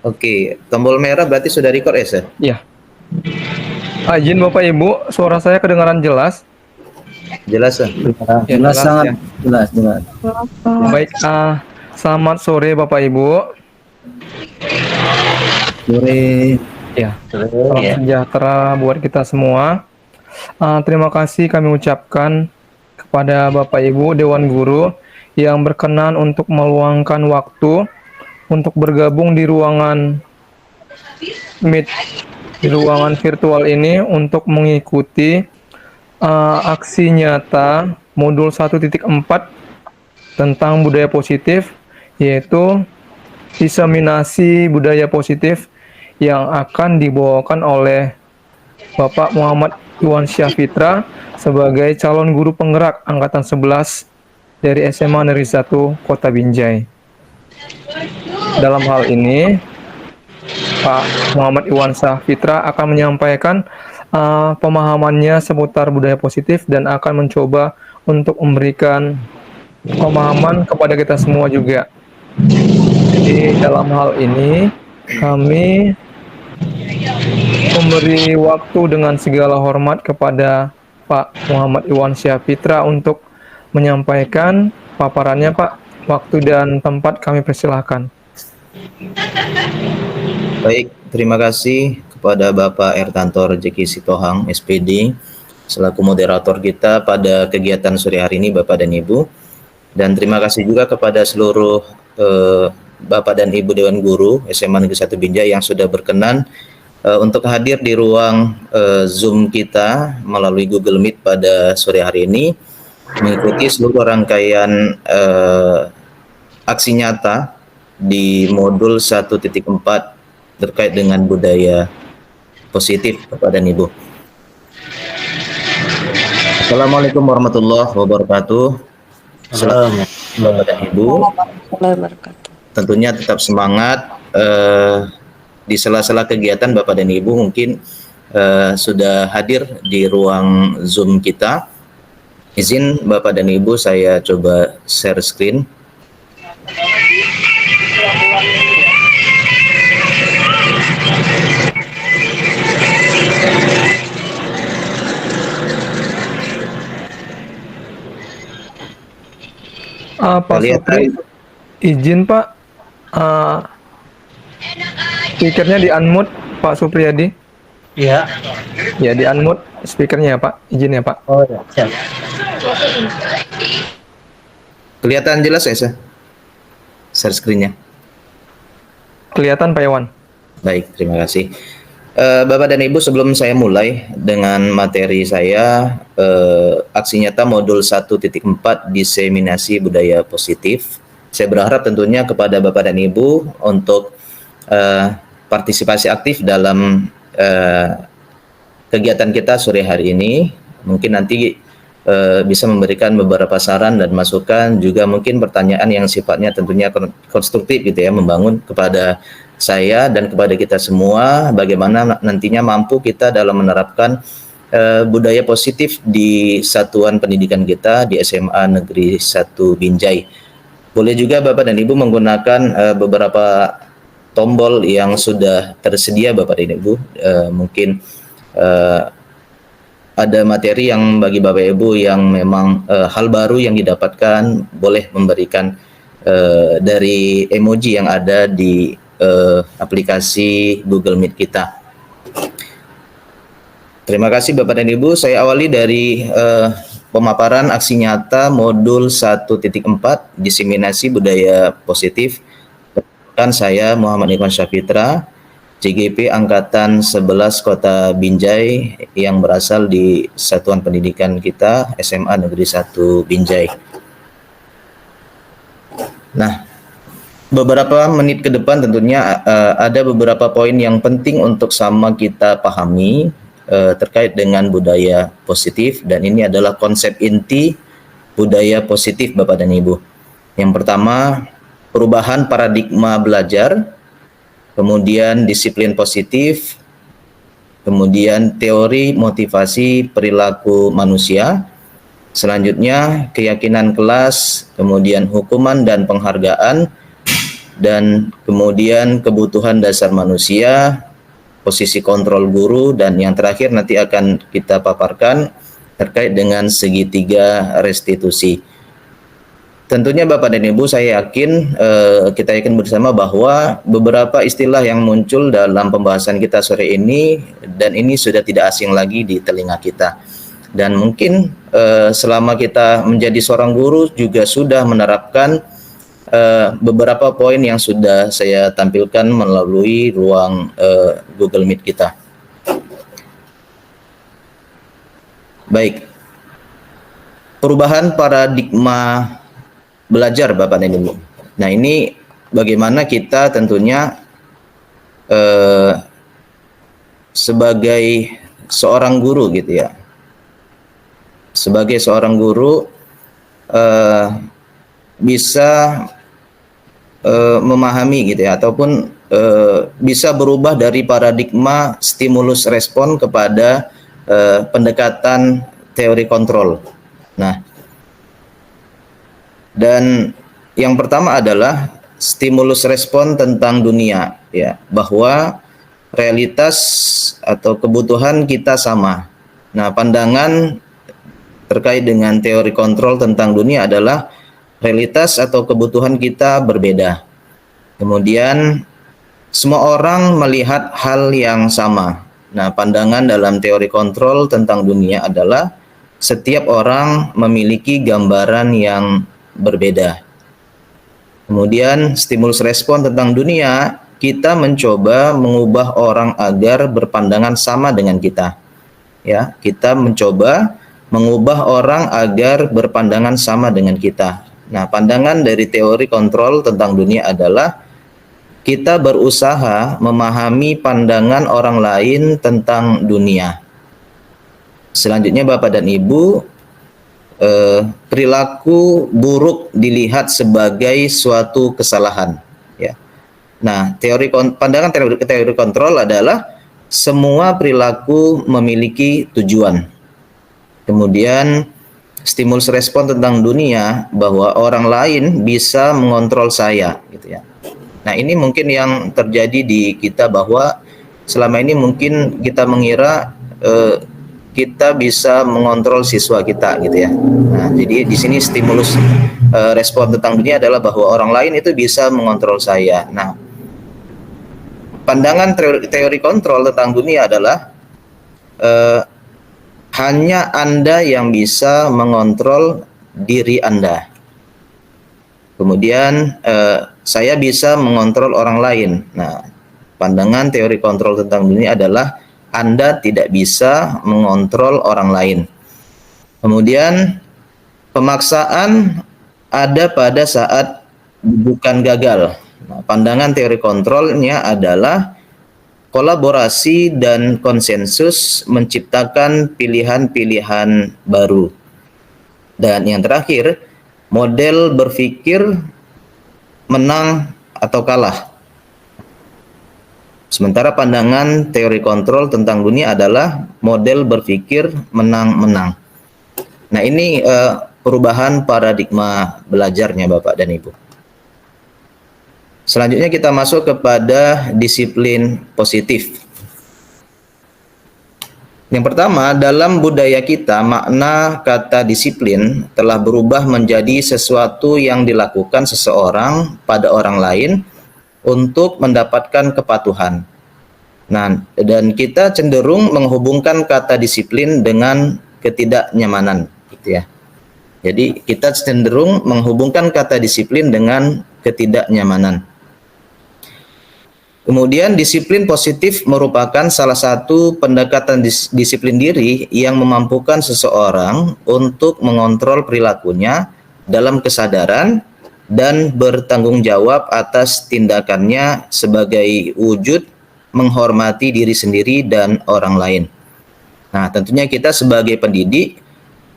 Oke, tombol merah berarti sudah record ya, Sir? Iya. Izin Bapak Ibu, suara saya kedengaran jelas? Jelas, Sir? Ya, Jelas, jelas sangat ya. jelas, jelas. Baik, selamat sore Bapak Ibu. Sore. Ya, salam sejahtera buat kita semua. Terima kasih kami ucapkan kepada Bapak Ibu Dewan Guru yang berkenan untuk meluangkan waktu untuk bergabung di ruangan Meet, di ruangan virtual ini untuk mengikuti aksi nyata modul 1.4 tentang budaya positif, yaitu diseminasi budaya positif yang akan dibawakan oleh Bapak Muhammad Iwan Syafitra sebagai calon guru penggerak Angkatan 11 dari SMA Negeri 1 Kota Binjai. Dalam hal ini, Pak Muhammad Iwan Syafitra akan menyampaikan pemahamannya seputar budaya positif dan akan mencoba untuk memberikan pemahaman kepada kita semua juga. Jadi dalam hal ini kami memberi waktu dengan segala hormat kepada Pak Muhammad Iwan Syafitra untuk menyampaikan paparannya, Pak. Waktu dan tempat kami persilahkan. Baik, terima kasih kepada Bapak Ertanto Rejeki Sitohang, SPD, selaku moderator kita pada kegiatan sore hari ini, Bapak dan Ibu. Dan terima kasih juga kepada seluruh Bapak dan Ibu Dewan Guru SMA Negeri 1 Binjai yang sudah berkenan untuk hadir di ruang Zoom kita melalui Google Meet pada sore hari ini, mengikuti seluruh rangkaian aksi nyata di modul 1.4 terkait dengan budaya positif, Bapak dan Ibu. Assalamualaikum warahmatullahi wabarakatuh. Selamat Bapak dan Ibu. Tentunya tetap semangat di sela-sela kegiatan Bapak dan Ibu mungkin sudah hadir di ruang Zoom kita. Izin Bapak dan Ibu saya coba share screen. Pak Supri, izin Pak, speakernya di-unmute Pak Supriyadi. Iya. Ya, di-unmute speakernya ya Pak, izin ya Pak. Oh ya, siap. Kelihatan jelas ya, share screen-nya? Kelihatan Pak Iwan. Baik, terima kasih. Bapak dan Ibu, sebelum saya mulai dengan materi saya, aksi nyata modul 1.4 diseminasi budaya positif, saya berharap tentunya kepada Bapak dan Ibu untuk partisipasi aktif dalam kegiatan kita sore hari ini. Mungkin nanti bisa memberikan beberapa saran dan masukan, juga mungkin pertanyaan yang sifatnya tentunya konstruktif gitu ya, membangun kepada saya dan kepada kita semua, bagaimana nantinya mampu kita dalam menerapkan budaya positif di satuan pendidikan kita di SMA Negeri 1 Binjai. Boleh juga Bapak dan Ibu menggunakan beberapa tombol yang sudah tersedia Bapak dan Ibu. Mungkin ada materi yang bagi Bapak Ibu yang memang hal baru yang didapatkan, boleh memberikan dari emoji yang ada di aplikasi Google Meet kita. Terima kasih Bapak dan Ibu. Saya awali dari pemaparan aksi nyata modul 1.4 diseminasi budaya positif. Dan saya Muhammad Iwan Syafitra, CGP Angkatan 11 Kota Binjai yang berasal di satuan pendidikan kita SMA Negeri 1 Binjai. Nah, beberapa menit ke depan tentunya ada beberapa poin yang penting untuk sama kita pahami terkait dengan budaya positif, dan ini adalah konsep inti budaya positif Bapak dan Ibu. Yang pertama, perubahan paradigma belajar, kemudian disiplin positif, kemudian teori motivasi perilaku manusia, selanjutnya keyakinan kelas, kemudian hukuman dan penghargaan, dan kemudian kebutuhan dasar manusia, posisi kontrol guru, dan yang terakhir nanti akan kita paparkan terkait dengan segitiga restitusi. Tentunya Bapak dan Ibu, saya yakin kita yakin bersama bahwa beberapa istilah yang muncul dalam pembahasan kita sore ini, dan ini sudah tidak asing lagi di telinga kita. Dan mungkin selama kita menjadi seorang guru juga sudah menerapkan beberapa poin yang sudah saya tampilkan melalui ruang Google Meet kita. Baik, perubahan paradigma belajar Bapak dan Ibu. Nah, ini bagaimana kita tentunya sebagai seorang guru gitu ya. Sebagai seorang guru bisa memahami gitu ya, ataupun bisa berubah dari paradigma stimulus respon kepada pendekatan teori kontrol. Nah, dan yang pertama adalah stimulus respon tentang dunia ya, bahwa realitas atau kebutuhan kita sama. Nah, pandangan terkait dengan teori kontrol tentang dunia adalah realitas atau kebutuhan kita berbeda. Kemudian semua orang melihat hal yang sama. Nah, pandangan dalam teori kontrol tentang dunia adalah setiap orang memiliki gambaran yang berbeda. Kemudian stimulus respon tentang dunia, kita mencoba mengubah orang agar berpandangan sama dengan kita. Ya, kita mencoba mengubah orang agar berpandangan sama dengan kita. Nah, pandangan dari teori kontrol tentang dunia adalah kita berusaha memahami pandangan orang lain tentang dunia. Selanjutnya Bapak dan Ibu, perilaku buruk dilihat sebagai suatu kesalahan. Ya. Nah, pandangan teori kontrol adalah semua perilaku memiliki tujuan. Kemudian stimulus respon tentang dunia, bahwa orang lain bisa mengontrol saya, gitu ya. Nah, ini mungkin yang terjadi di kita, bahwa selama ini mungkin kita mengira kita bisa mengontrol siswa kita, gitu ya. Nah, jadi di sini stimulus respon tentang dunia adalah bahwa orang lain itu bisa mengontrol saya. Nah, pandangan teori kontrol tentang dunia adalah hanya Anda yang bisa mengontrol diri Anda. Kemudian saya bisa mengontrol orang lain. Nah, pandangan teori kontrol tentang dunia adalah Anda tidak bisa mengontrol orang lain. Kemudian pemaksaan ada pada saat bukan gagal. Nah, pandangan teori kontrolnya adalah kolaborasi dan konsensus menciptakan pilihan-pilihan baru. Dan yang terakhir, model berpikir menang atau kalah. Sementara pandangan teori kontrol tentang dunia adalah model berpikir menang-menang. Nah, ini perubahan paradigma belajarnya Bapak dan Ibu. Selanjutnya kita masuk kepada disiplin positif. Yang pertama, dalam budaya kita, makna kata disiplin telah berubah menjadi sesuatu yang dilakukan seseorang pada orang lain untuk mendapatkan kepatuhan. Nah, dan kita cenderung menghubungkan kata disiplin dengan ketidaknyamanan, gitu ya. Jadi kita cenderung menghubungkan kata disiplin dengan ketidaknyamanan. Kemudian disiplin positif merupakan salah satu pendekatan disiplin diri yang memampukan seseorang untuk mengontrol perilakunya dalam kesadaran dan bertanggung jawab atas tindakannya sebagai wujud menghormati diri sendiri dan orang lain. Nah, tentunya kita sebagai pendidik,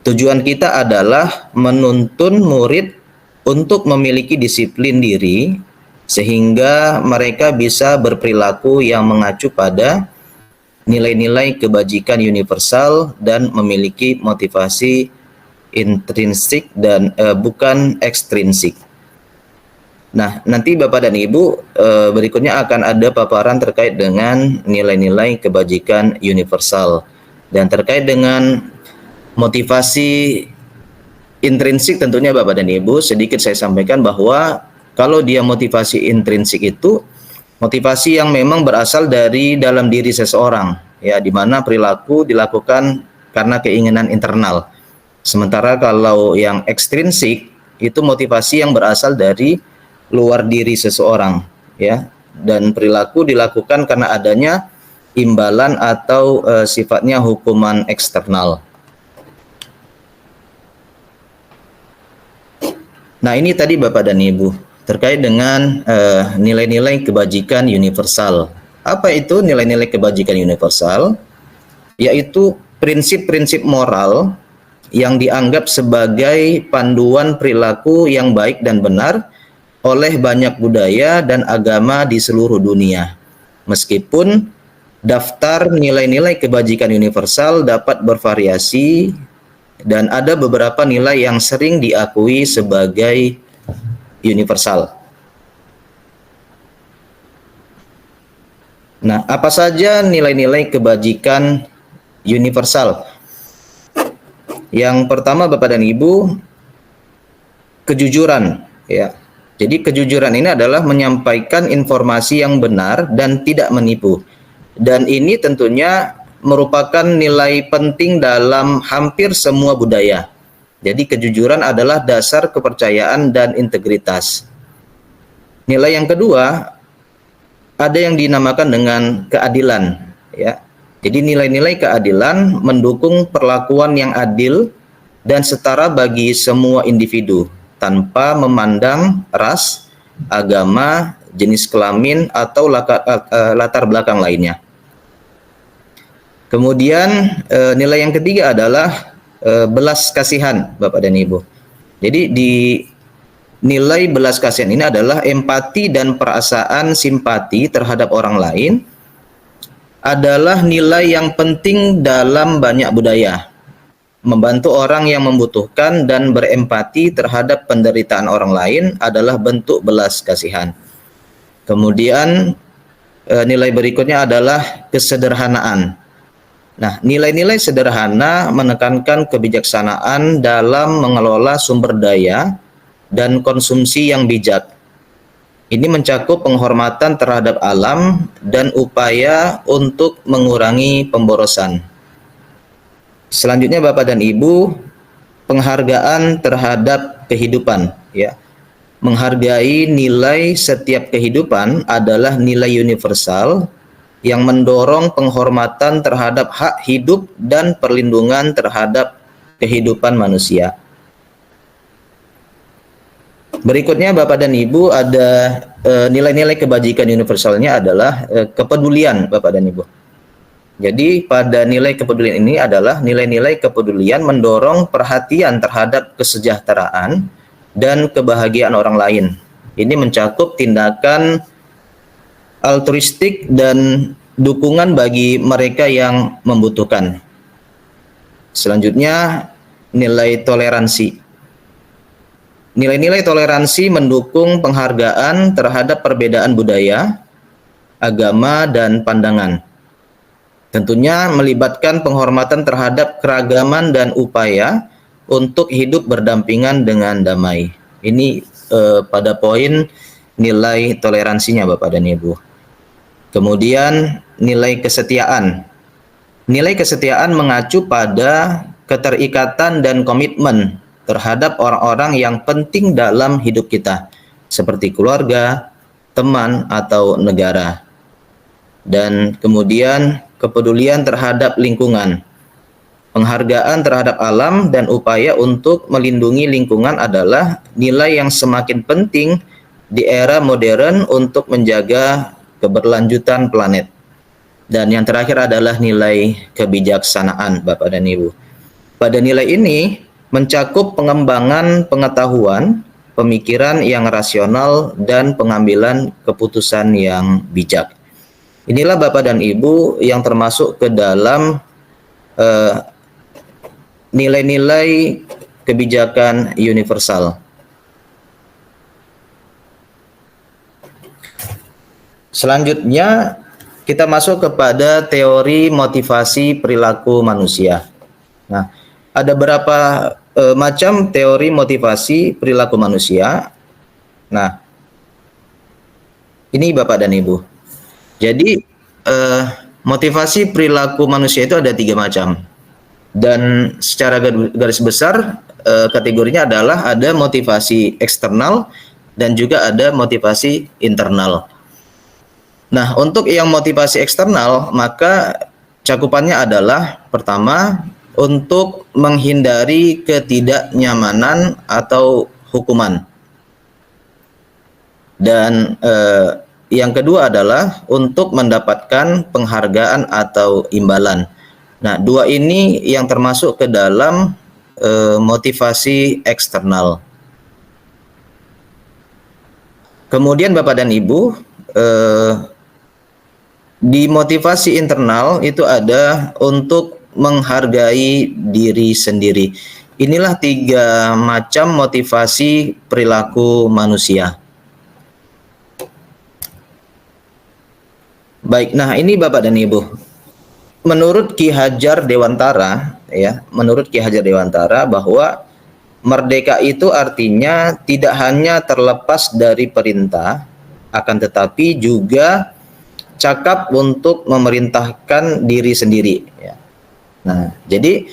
tujuan kita adalah menuntun murid untuk memiliki disiplin diri sehingga mereka bisa berperilaku yang mengacu pada nilai-nilai kebajikan universal dan memiliki motivasi intrinsik dan bukan ekstrinsik. Nah, nanti Bapak dan Ibu berikutnya akan ada paparan terkait dengan nilai-nilai kebajikan universal dan terkait dengan motivasi intrinsik. Tentunya Bapak dan Ibu, sedikit saya sampaikan bahwa kalau dia motivasi intrinsik itu motivasi yang memang berasal dari dalam diri seseorang, ya, di mana perilaku dilakukan karena keinginan internal. Sementara kalau yang ekstrinsik itu motivasi yang berasal dari luar diri seseorang, ya, dan perilaku dilakukan karena adanya imbalan atau sifatnya hukuman eksternal. Nah, ini tadi Bapak dan Ibu terkait dengan nilai-nilai kebajikan universal. Apa itu nilai-nilai kebajikan universal? Yaitu prinsip-prinsip moral yang dianggap sebagai panduan perilaku yang baik dan benar oleh banyak budaya dan agama di seluruh dunia. Meskipun daftar nilai-nilai kebajikan universal dapat bervariasi dan ada beberapa nilai yang sering diakui sebagai universal. Nah, apa saja nilai-nilai kebajikan universal? Yang pertama Bapak dan Ibu, kejujuran, ya. Jadi kejujuran ini adalah menyampaikan informasi yang benar dan tidak menipu. Dan ini tentunya merupakan nilai penting dalam hampir semua budaya. Jadi kejujuran adalah dasar kepercayaan dan integritas. Nilai yang kedua, ada yang dinamakan dengan keadilan, ya. Jadi nilai-nilai keadilan mendukung perlakuan yang adil dan setara bagi semua individu, tanpa memandang ras, agama, jenis kelamin, atau latar belakang lainnya. Kemudian nilai yang ketiga adalah belas kasihan, Bapak dan Ibu. Jadi di nilai belas kasihan ini adalah empati dan perasaan simpati terhadap orang lain adalah nilai yang penting dalam banyak budaya. Membantu orang yang membutuhkan dan berempati terhadap penderitaan orang lain adalah bentuk belas kasihan. Kemudian nilai berikutnya adalah kesederhanaan. Nah, nilai-nilai sederhana menekankan kebijaksanaan dalam mengelola sumber daya dan konsumsi yang bijak. Ini mencakup penghormatan terhadap alam dan upaya untuk mengurangi pemborosan. Selanjutnya Bapak dan Ibu, penghargaan terhadap kehidupan, ya. Menghargai nilai setiap kehidupan adalah nilai universal yang mendorong penghormatan terhadap hak hidup dan perlindungan terhadap kehidupan manusia. Berikutnya Bapak dan Ibu, ada nilai-nilai kebajikan universalnya adalah kepedulian, Bapak dan Ibu. Jadi pada nilai kepedulian ini adalah nilai-nilai kepedulian mendorong perhatian terhadap kesejahteraan dan kebahagiaan orang lain. Ini mencakup tindakan altruistik dan dukungan bagi mereka yang membutuhkan. Selanjutnya, nilai toleransi. Nilai-nilai toleransi mendukung penghargaan terhadap perbedaan budaya, agama, dan pandangan. Tentunya melibatkan penghormatan terhadap keragaman dan upaya untuk hidup berdampingan dengan damai. Ini pada poin nilai toleransinya Bapak dan Ibu. Kemudian nilai kesetiaan. Nilai kesetiaan mengacu pada keterikatan dan komitmen terhadap orang-orang yang penting dalam hidup kita, seperti keluarga, teman, atau negara. Dan kemudian kepedulian terhadap lingkungan. Penghargaan terhadap alam dan upaya untuk melindungi lingkungan adalah nilai yang semakin penting di era modern untuk menjaga keberlanjutan planet. Dan yang terakhir adalah nilai kebijaksanaan, Bapak dan Ibu. Pada nilai ini mencakup pengembangan pengetahuan, pemikiran yang rasional, dan pengambilan keputusan yang bijak. Inilah Bapak dan Ibu yang termasuk ke dalam nilai-nilai kebijakan universal. Selanjutnya kita masuk kepada teori motivasi perilaku manusia. Nah, ada berapa macam teori motivasi perilaku manusia. Nah, ini Bapak dan Ibu. Jadi motivasi perilaku manusia itu ada 3 macam. Dan secara garis besar kategorinya adalah ada motivasi eksternal dan juga ada motivasi internal. Nah, untuk yang motivasi eksternal, maka cakupannya adalah pertama, untuk menghindari ketidaknyamanan atau hukuman. Dan yang kedua adalah untuk mendapatkan penghargaan atau imbalan. Nah, 2 ini yang termasuk ke dalam motivasi eksternal. Kemudian Bapak dan Ibu, di motivasi internal itu ada untuk menghargai diri sendiri. Inilah 3 macam motivasi perilaku manusia. Baik, nah ini Bapak dan Ibu. Menurut Ki Hajar Dewantara, ya, menurut Ki Hajar Dewantara bahwa merdeka itu artinya tidak hanya terlepas dari perintah, akan tetapi juga cakap untuk memerintahkan diri sendiri. Ya. Nah, jadi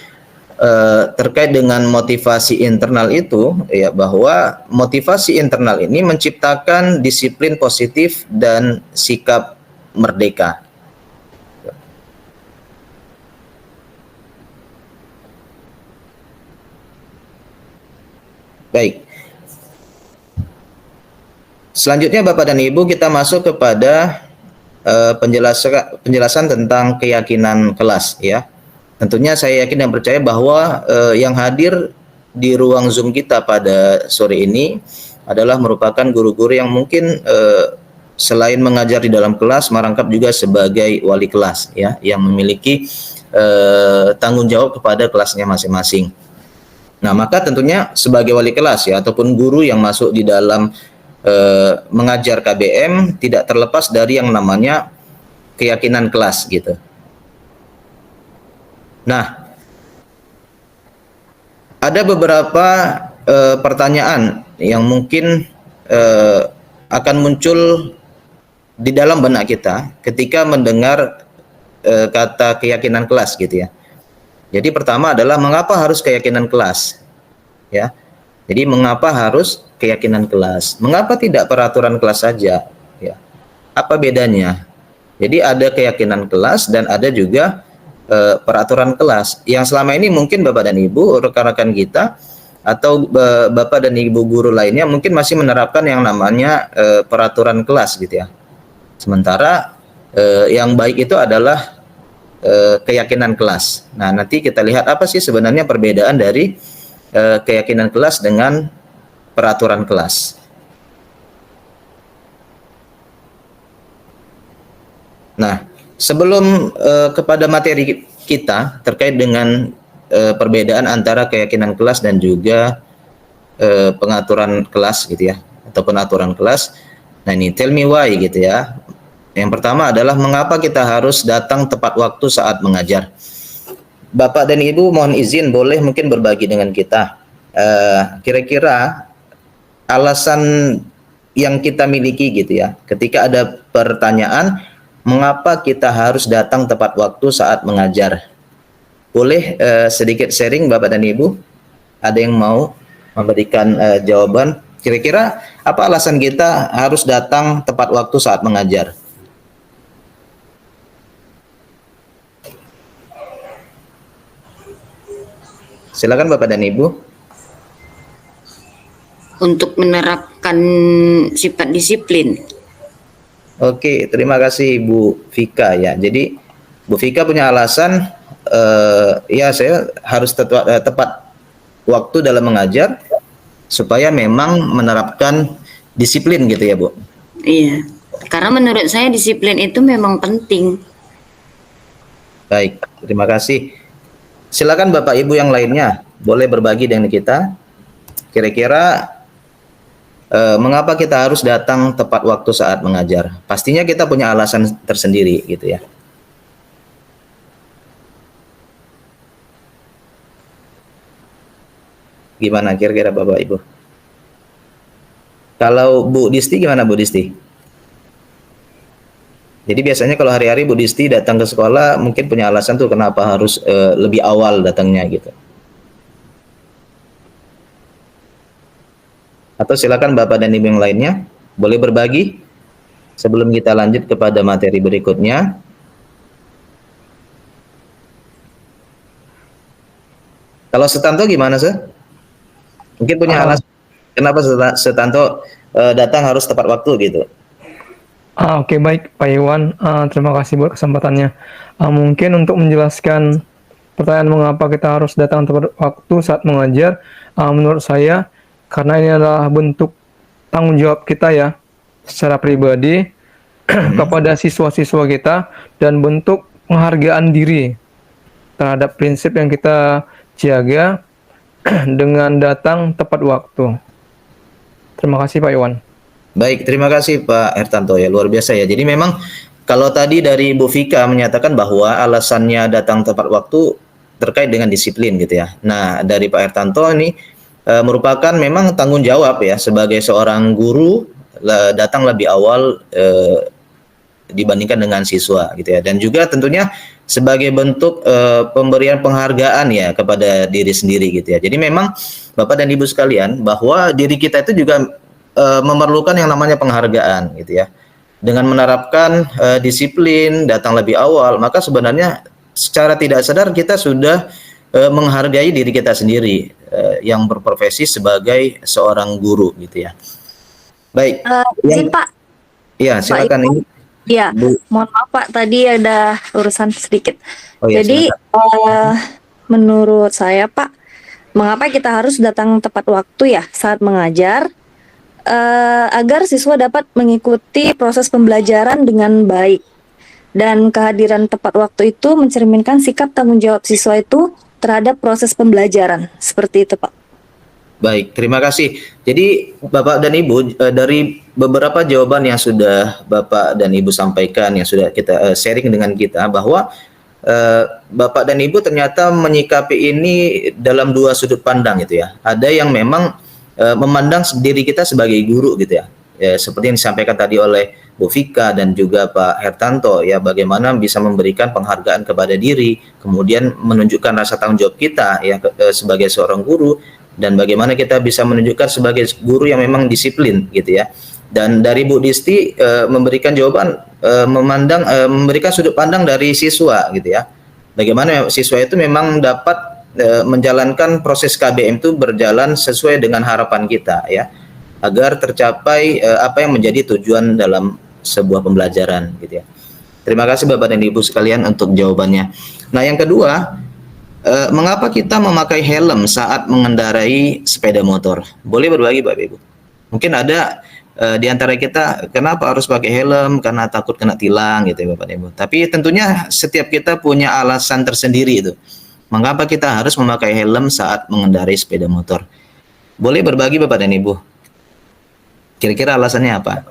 terkait dengan motivasi internal itu, ya, bahwa motivasi internal ini menciptakan disiplin positif dan sikap merdeka. Baik. Selanjutnya Bapak dan Ibu, kita masuk kepada penjelasan tentang keyakinan kelas, ya. Tentunya saya yakin dan percaya bahwa yang hadir di ruang Zoom kita pada sore ini adalah merupakan guru-guru yang mungkin selain mengajar di dalam kelas, merangkap juga sebagai wali kelas, ya, yang memiliki tanggung jawab kepada kelasnya masing-masing. Nah, maka tentunya sebagai wali kelas, ya, ataupun guru yang masuk di dalam mengajar KBM tidak terlepas dari yang namanya keyakinan kelas, gitu. Nah, ada beberapa pertanyaan yang mungkin akan muncul di dalam benak kita ketika mendengar kata keyakinan kelas, gitu ya. Jadi pertama adalah mengapa harus keyakinan kelas, ya. Jadi mengapa harus keyakinan kelas? Mengapa tidak peraturan kelas saja? Ya. Apa bedanya? Jadi ada keyakinan kelas dan ada juga peraturan kelas. Yang selama ini mungkin Bapak dan Ibu, rekan-rekan kita, atau Bapak dan Ibu guru lainnya mungkin masih menerapkan yang namanya peraturan kelas, gitu ya. Sementara yang baik itu adalah keyakinan kelas. Nah, nanti kita lihat apa sih sebenarnya perbedaan dari keyakinan kelas dengan peraturan kelas. Nah, sebelum kepada materi kita terkait dengan perbedaan antara keyakinan kelas dan juga pengaturan kelas, gitu ya, ataupun aturan kelas. Nah, ini tell me why, gitu ya. Yang pertama adalah mengapa kita harus datang tepat waktu saat mengajar. Bapak dan Ibu mohon izin boleh mungkin berbagi dengan kita. Kira-kira alasan yang kita miliki, gitu ya, ketika ada pertanyaan mengapa kita harus datang tepat waktu saat mengajar. Boleh sedikit sharing Bapak dan Ibu? Ada yang mau memberikan jawaban? Kira-kira apa alasan kita harus datang tepat waktu saat mengajar? Silakan Bapak dan Ibu. Untuk menerapkan sifat disiplin. Oke, terima kasih Bu Vika, ya. Jadi Bu Vika punya alasan, ya saya harus tepat waktu dalam mengajar supaya memang menerapkan disiplin, gitu ya Bu. Iya, karena menurut saya disiplin itu memang penting. Baik, terima kasih. Silakan Bapak Ibu yang lainnya boleh berbagi dengan kita. Kira-kira mengapa kita harus datang tepat waktu saat mengajar? Pastinya kita punya alasan tersendiri gitu ya. Gimana kira-kira Bapak Ibu? Kalau Bu Disti gimana Bu Disti? Jadi biasanya kalau hari-hari Bu Disti datang ke sekolah mungkin punya alasan tuh kenapa harus lebih awal datangnya gitu. Atau silakan Bapak dan Ibu yang lainnya boleh berbagi sebelum kita lanjut kepada materi berikutnya. Kalau Setanto gimana sih? Mungkin punya alasan kenapa Setanto datang harus tepat waktu gitu. Oke, baik Pak Iwan, terima kasih buat kesempatannya. Mungkin untuk menjelaskan pertanyaan mengapa kita harus datang tepat waktu saat mengajar, menurut saya karena ini adalah bentuk tanggung jawab kita ya secara pribadi kepada siswa-siswa kita dan bentuk penghargaan diri terhadap prinsip yang kita jaga dengan datang tepat waktu. Terima kasih Pak Iwan. Baik, terima kasih Pak Ertanto ya, luar biasa ya. Jadi memang kalau tadi dari Bu Vika menyatakan bahwa alasannya datang tepat waktu terkait dengan disiplin gitu ya. Nah, dari Pak Ertanto ini merupakan memang tanggung jawab ya sebagai seorang guru datang lebih awal dibandingkan dengan siswa gitu ya. Dan juga tentunya sebagai bentuk pemberian penghargaan ya kepada diri sendiri gitu ya. Jadi memang Bapak dan Ibu sekalian bahwa diri kita itu juga memerlukan yang namanya penghargaan gitu ya. Dengan menerapkan disiplin, datang lebih awal, maka sebenarnya secara tidak sadar kita sudah menghargai diri kita sendiri yang berprofesi sebagai seorang guru gitu ya. Baik. Izin Pak. Iya, silakan ini. Iya, mohon maaf Pak, tadi ada urusan sedikit. Oh, ya, Jadi menurut saya Pak, mengapa kita harus datang tepat waktu ya saat mengajar? Agar siswa dapat mengikuti proses pembelajaran dengan baik. Dan kehadiran tepat waktu itu mencerminkan sikap tanggung jawab siswa itu terhadap proses pembelajaran. Seperti itu Pak. Baik, terima kasih. Jadi Bapak dan Ibu, dari beberapa jawaban yang sudah Bapak dan Ibu sampaikan, yang sudah kita sharing dengan kita, bahwa Bapak dan Ibu ternyata menyikapi ini dalam dua sudut pandang gitu ya. Ada yang memang memandang diri kita sebagai guru gitu ya. Seperti yang disampaikan tadi oleh Bu Vika dan juga Pak Hertanto ya, bagaimana bisa memberikan penghargaan kepada diri, kemudian menunjukkan rasa tanggung jawab kita ya sebagai seorang guru, dan bagaimana kita bisa menunjukkan sebagai guru yang memang disiplin gitu ya. Dan dari Bu Disti memberikan jawaban memberikan sudut pandang dari siswa gitu ya. Bagaimana siswa itu memang dapat menjalankan proses KBM itu berjalan sesuai dengan harapan kita ya, agar tercapai apa yang menjadi tujuan dalam sebuah pembelajaran gitu ya. Terima kasih Bapak dan Ibu sekalian untuk jawabannya. Nah, yang kedua, mengapa kita memakai helm saat mengendarai sepeda motor? Boleh berbagi Bapak Ibu? Mungkin ada di antara kita kenapa harus pakai helm, karena takut kena tilang gitu ya Bapak dan Ibu. Tapi tentunya setiap kita punya alasan tersendiri itu. Mengapa kita harus memakai helm saat mengendarai sepeda motor? Boleh berbagi Bapak dan Ibu? Kira-kira alasannya apa?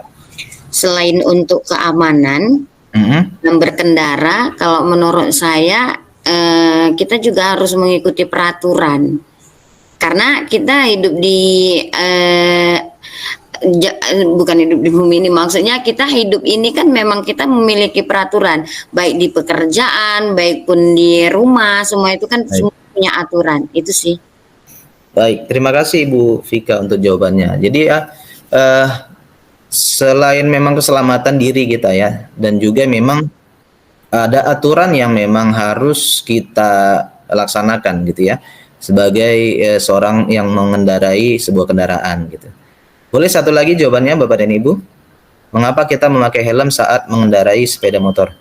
Selain untuk keamanan dan berkendara, kalau menurut saya kita juga harus mengikuti peraturan. Karena kita hidup di bukan hidup di bumi ini, maksudnya kita hidup ini kan memang kita memiliki peraturan, baik di pekerjaan, baik pun di rumah, semua itu kan semua punya aturan. Itu sih. Baik, terima kasih Bu Vika untuk jawabannya. Jadi ya selain memang keselamatan diri kita ya, dan juga memang ada aturan yang memang harus kita laksanakan gitu ya, sebagai seorang yang mengendarai sebuah kendaraan gitu. Boleh satu lagi jawabannya Bapak dan Ibu? Mengapa kita memakai helm saat mengendarai sepeda motor?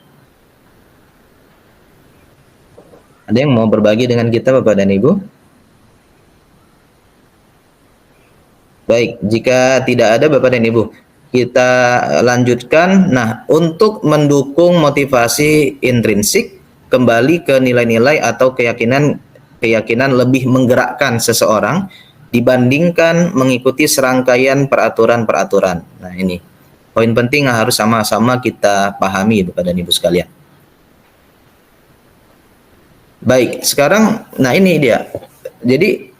Ada yang mau berbagi dengan kita Bapak dan Ibu? Baik, jika tidak ada Bapak dan Ibu, kita lanjutkan. Nah, untuk mendukung motivasi intrinsik, kembali ke nilai-nilai atau keyakinan lebih menggerakkan seseorang, dibandingkan mengikuti serangkaian peraturan-peraturan. Nah, ini poin penting yang harus sama-sama kita pahami Bapak dan Ibu sekalian. Baik, sekarang nah ini dia. Jadi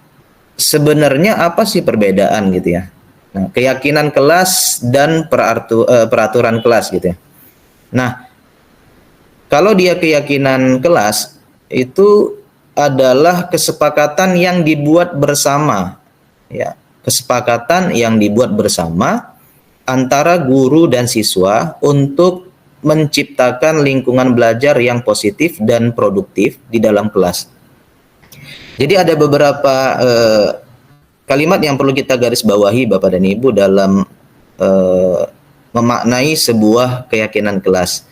sebenarnya apa sih perbedaan gitu ya? Nah, keyakinan kelas dan peraturan kelas gitu ya. Nah, kalau dia keyakinan kelas itu adalah kesepakatan yang dibuat bersama, ya, kesepakatan yang dibuat bersama antara guru dan siswa untuk menciptakan lingkungan belajar yang positif dan produktif di dalam kelas. Jadi ada beberapa kalimat yang perlu kita garis bawahi Bapak dan Ibu dalam memaknai sebuah keyakinan kelas.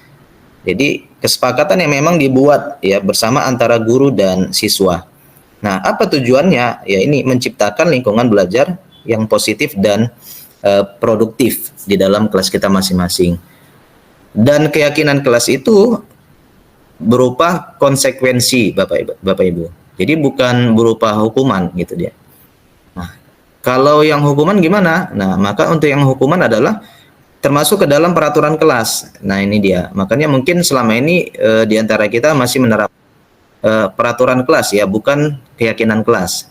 Jadi kesepakatan yang memang dibuat ya bersama antara guru dan siswa. Nah, apa tujuannya? Ya ini menciptakan lingkungan belajar yang positif dan produktif di dalam kelas kita masing-masing. Dan keyakinan kelas itu berupa konsekuensi Bapak Ibu. Jadi bukan berupa hukuman gitu dia. Nah, kalau yang hukuman gimana? Nah, maka untuk yang hukuman adalah termasuk ke dalam peraturan kelas. Nah, ini dia. Makanya mungkin selama ini di antara kita masih menerapkan peraturan kelas ya, bukan keyakinan kelas.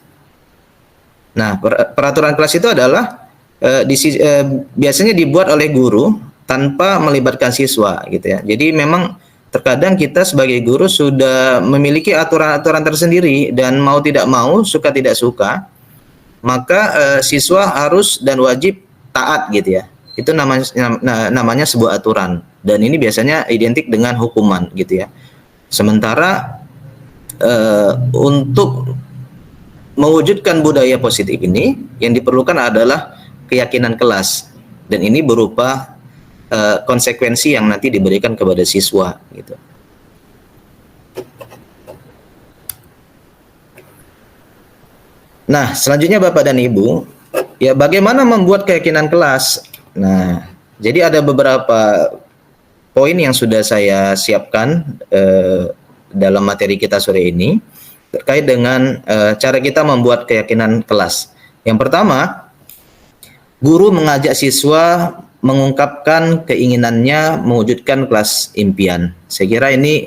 Nah, peraturan kelas itu adalah biasanya dibuat oleh guru tanpa melibatkan siswa gitu ya. Jadi memang terkadang kita sebagai guru sudah memiliki aturan-aturan tersendiri dan mau tidak mau, suka tidak suka, maka siswa harus dan wajib taat gitu ya. Itu namanya sebuah aturan dan ini biasanya identik dengan hukuman gitu ya. Sementara untuk mewujudkan budaya positif ini yang diperlukan adalah keyakinan kelas dan ini berupa konsekuensi yang nanti diberikan kepada siswa gitu. Nah, selanjutnya Bapak dan Ibu, ya bagaimana membuat keyakinan kelas? Nah, jadi ada beberapa poin yang sudah saya siapkan dalam materi kita sore ini terkait dengan cara kita membuat keyakinan kelas. Yang pertama, guru mengajak siswa mengungkapkan keinginannya mewujudkan kelas impian. Saya kira ini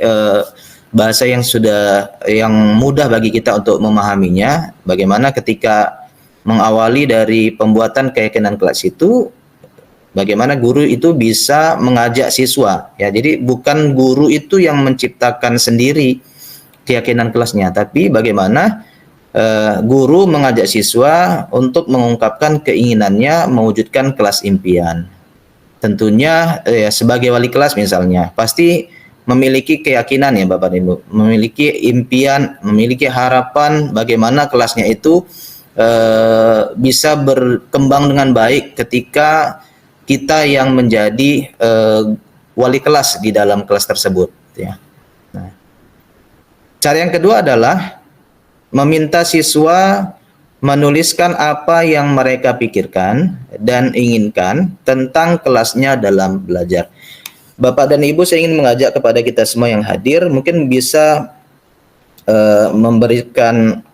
bahasa yang mudah bagi kita untuk memahaminya. Bagaimana ketika mengawali dari pembuatan keyakinan kelas itu, bagaimana guru itu bisa mengajak siswa. Ya, jadi bukan guru itu yang menciptakan sendiri keyakinan kelasnya, tapi bagaimana guru mengajak siswa untuk mengungkapkan keinginannya mewujudkan kelas impian. Tentunya sebagai wali kelas misalnya pasti memiliki keyakinan ya Bapak dan Ibu, memiliki impian, memiliki harapan bagaimana kelasnya itu bisa berkembang dengan baik ketika kita yang menjadi wali kelas di dalam kelas tersebut ya. Nah, cara yang kedua adalah meminta siswa menuliskan apa yang mereka pikirkan dan inginkan tentang kelasnya dalam belajar. Bapak dan Ibu, saya ingin mengajak kepada kita semua yang hadir, mungkin bisa memberikan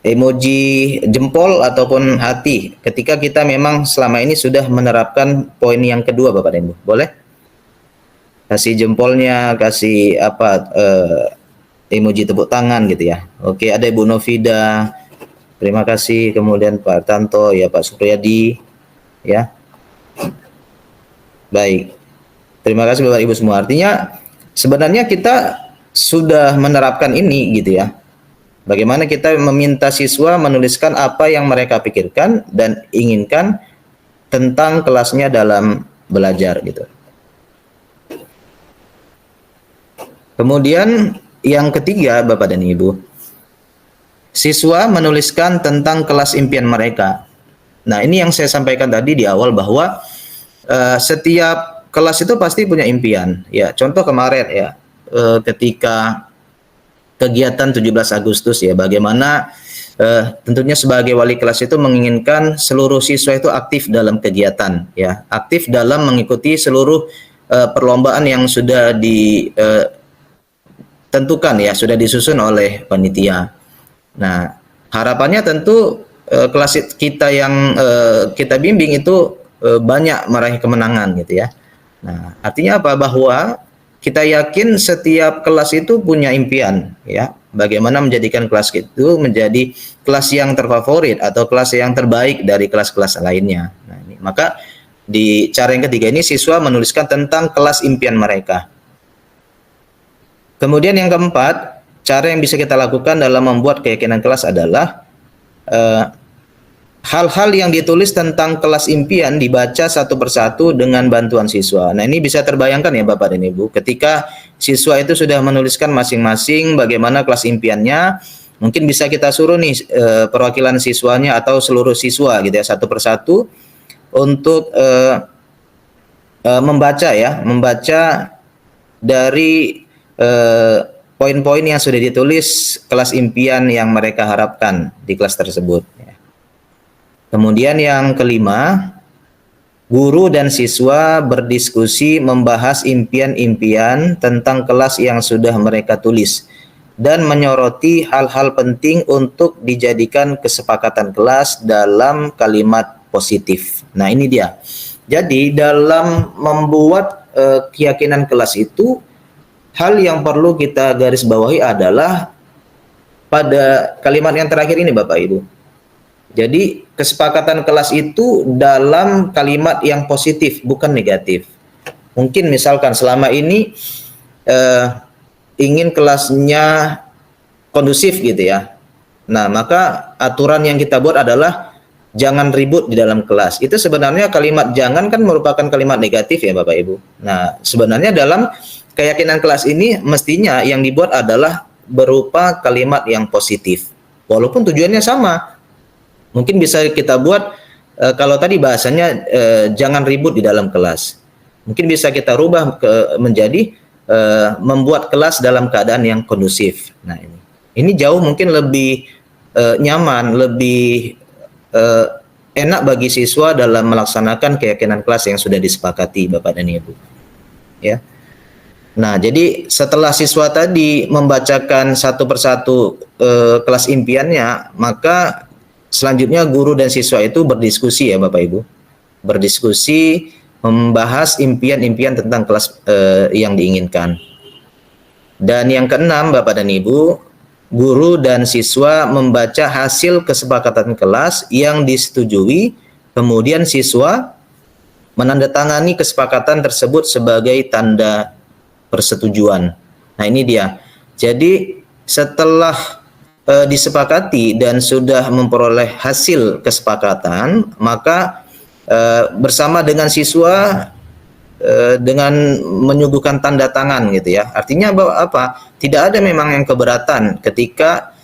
emoji jempol ataupun hati ketika kita memang selama ini sudah menerapkan poin yang kedua Bapak dan Ibu. Boleh? Kasih jempolnya, kasih emoji tepuk tangan gitu ya. Oke, ada Ibu Novida, terima kasih. Kemudian Pak Tanto, ya Pak Supriyadi, ya. Baik, terima kasih Bapak Ibu semua. Artinya sebenarnya kita sudah menerapkan ini gitu ya. Bagaimana kita meminta siswa menuliskan apa yang mereka pikirkan dan inginkan tentang kelasnya dalam belajar gitu. Kemudian yang ketiga, Bapak dan Ibu, siswa menuliskan tentang kelas impian mereka. Nah, ini yang saya sampaikan tadi di awal bahwa setiap kelas itu pasti punya impian. Ya, contoh kemarin ya, ketika kegiatan 17 Agustus ya, bagaimana tentunya sebagai wali kelas itu menginginkan seluruh siswa itu aktif dalam kegiatan, ya, aktif dalam mengikuti seluruh perlombaan yang sudah tentukan ya, sudah disusun oleh panitia. Nah, harapannya tentu kelas kita yang kita bimbing itu banyak meraih kemenangan gitu ya. Nah, artinya apa? Bahwa kita yakin setiap kelas itu punya impian ya. Bagaimana menjadikan kelas itu menjadi kelas yang terfavorit atau kelas yang terbaik dari kelas-kelas lainnya. Nah, ini, maka di cara yang ketiga ini siswa menuliskan tentang kelas impian mereka. Kemudian yang keempat, cara yang bisa kita lakukan dalam membuat keyakinan kelas adalah hal-hal yang ditulis tentang kelas impian dibaca satu persatu dengan bantuan siswa. Nah, ini bisa terbayangkan ya Bapak dan Ibu, ketika siswa itu sudah menuliskan masing-masing bagaimana kelas impiannya, mungkin bisa kita suruh nih perwakilan siswanya atau seluruh siswa gitu ya, satu persatu untuk membaca dari poin-poin yang sudah ditulis kelas impian yang mereka harapkan di kelas tersebut. Kemudian yang kelima, guru dan siswa berdiskusi membahas impian-impian tentang kelas yang sudah mereka tulis dan menyoroti hal-hal penting untuk dijadikan kesepakatan kelas dalam kalimat positif. Nah, ini dia. Jadi dalam membuat keyakinan kelas itu, hal yang perlu kita garis bawahi adalah pada kalimat yang terakhir ini Bapak Ibu. Jadi kesepakatan kelas itu dalam kalimat yang positif, bukan negatif. Mungkin misalkan selama ini ingin kelasnya kondusif gitu ya. Nah, maka aturan yang kita buat adalah jangan ribut di dalam kelas. Itu sebenarnya kalimat jangan kan merupakan kalimat negatif ya Bapak Ibu. Nah, sebenarnya dalam keyakinan kelas ini mestinya yang dibuat adalah berupa kalimat yang positif. Walaupun tujuannya sama. Mungkin bisa kita buat kalau tadi bahasanya jangan ribut di dalam kelas. Mungkin bisa kita rubah menjadi membuat kelas dalam keadaan yang kondusif. Nah, ini jauh mungkin lebih nyaman, lebih enak bagi siswa dalam melaksanakan keyakinan kelas yang sudah disepakati Bapak dan Ibu. Ya. Nah, jadi setelah siswa tadi membacakan satu persatu kelas impiannya, maka selanjutnya guru dan siswa itu berdiskusi ya Bapak Ibu. Berdiskusi membahas impian-impian tentang kelas yang diinginkan. Dan yang keenam Bapak dan Ibu, guru dan siswa membaca hasil kesepakatan kelas yang disetujui, kemudian siswa menandatangani kesepakatan tersebut sebagai tanda persetujuan. Nah, ini dia. Jadi setelah disepakati dan sudah memperoleh hasil kesepakatan, maka bersama dengan siswa dengan menyuguhkan tanda tangan gitu ya. Artinya bahwa apa? Tidak ada memang yang keberatan ketika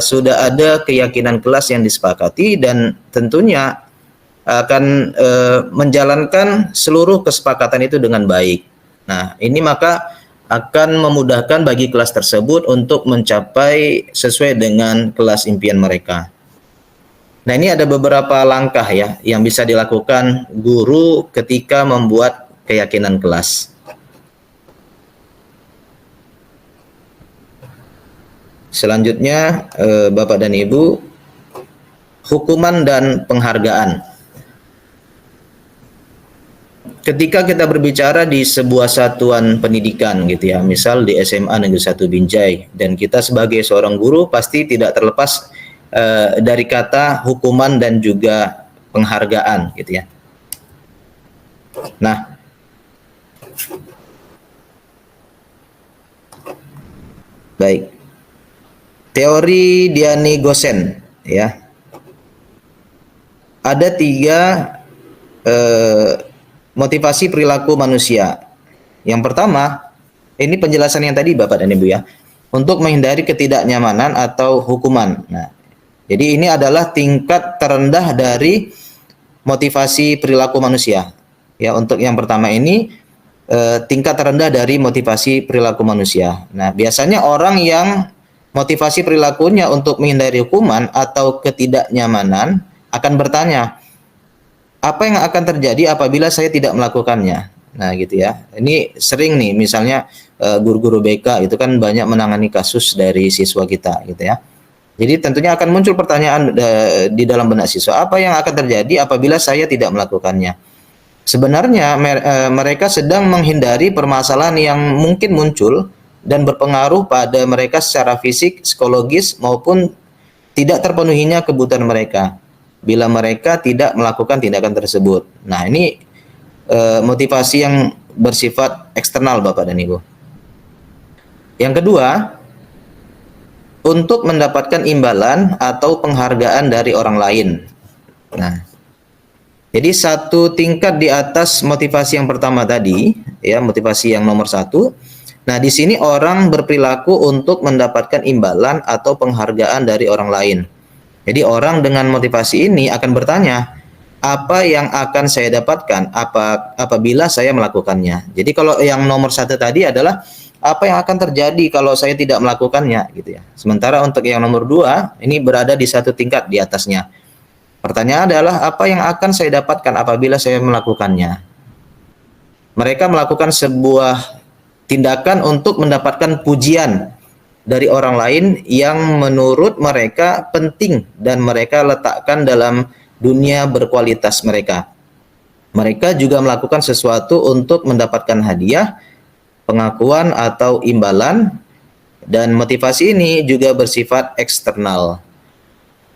sudah ada keyakinan kelas yang disepakati dan tentunya akan menjalankan seluruh kesepakatan itu dengan baik. Nah, ini maka akan memudahkan bagi kelas tersebut untuk mencapai sesuai dengan kelas impian mereka. Nah, ini ada beberapa langkah ya yang bisa dilakukan guru ketika membuat keyakinan kelas. Selanjutnya, Bapak dan Ibu, hukuman dan penghargaan. Ketika kita berbicara di sebuah satuan pendidikan gitu ya, misal di SMA Negeri 1 Binjai, dan kita sebagai seorang guru pasti tidak terlepas dari kata hukuman dan juga penghargaan gitu ya. Nah, baik. Teori Diani Gosen ya. Ada 3 motivasi perilaku manusia. Yang pertama, ini penjelasan yang tadi Bapak dan Ibu ya, untuk menghindari ketidaknyamanan atau hukuman. Nah, jadi ini adalah tingkat terendah dari motivasi perilaku manusia. Ya, untuk yang pertama ini tingkat terendah dari motivasi perilaku manusia. Nah, biasanya orang yang motivasi perilakunya untuk menghindari hukuman atau ketidaknyamanan akan bertanya, apa yang akan terjadi apabila saya tidak melakukannya? Nah, gitu ya. Ini sering nih, misalnya guru-guru BK itu kan banyak menangani kasus dari siswa kita, gitu ya. Jadi tentunya akan muncul pertanyaan di dalam benak siswa, apa yang akan terjadi apabila saya tidak melakukannya? Sebenarnya mereka sedang menghindari permasalahan yang mungkin muncul dan berpengaruh pada mereka secara fisik, psikologis maupun tidak terpenuhinya kebutuhan mereka bila mereka tidak melakukan tindakan tersebut. Nah, ini motivasi yang bersifat eksternal Bapak dan Ibu. Yang kedua, untuk mendapatkan imbalan atau penghargaan dari orang lain. Nah, jadi satu tingkat di atas motivasi yang pertama tadi, ya, motivasi yang nomor satu. Nah, di sini orang berperilaku untuk mendapatkan imbalan atau penghargaan dari orang lain. Jadi orang dengan motivasi ini akan bertanya, apa yang akan saya dapatkan apabila saya melakukannya. Jadi kalau yang nomor satu tadi adalah apa yang akan terjadi kalau saya tidak melakukannya, gitu ya. Sementara untuk yang nomor dua ini berada di satu tingkat di atasnya. Pertanyaan adalah apa yang akan saya dapatkan apabila saya melakukannya. Mereka melakukan sebuah tindakan untuk mendapatkan pujian dari orang lain yang menurut mereka penting dan mereka letakkan dalam dunia berkualitas mereka. Mereka juga melakukan sesuatu untuk mendapatkan hadiah, pengakuan atau imbalan, dan motivasi ini juga bersifat eksternal.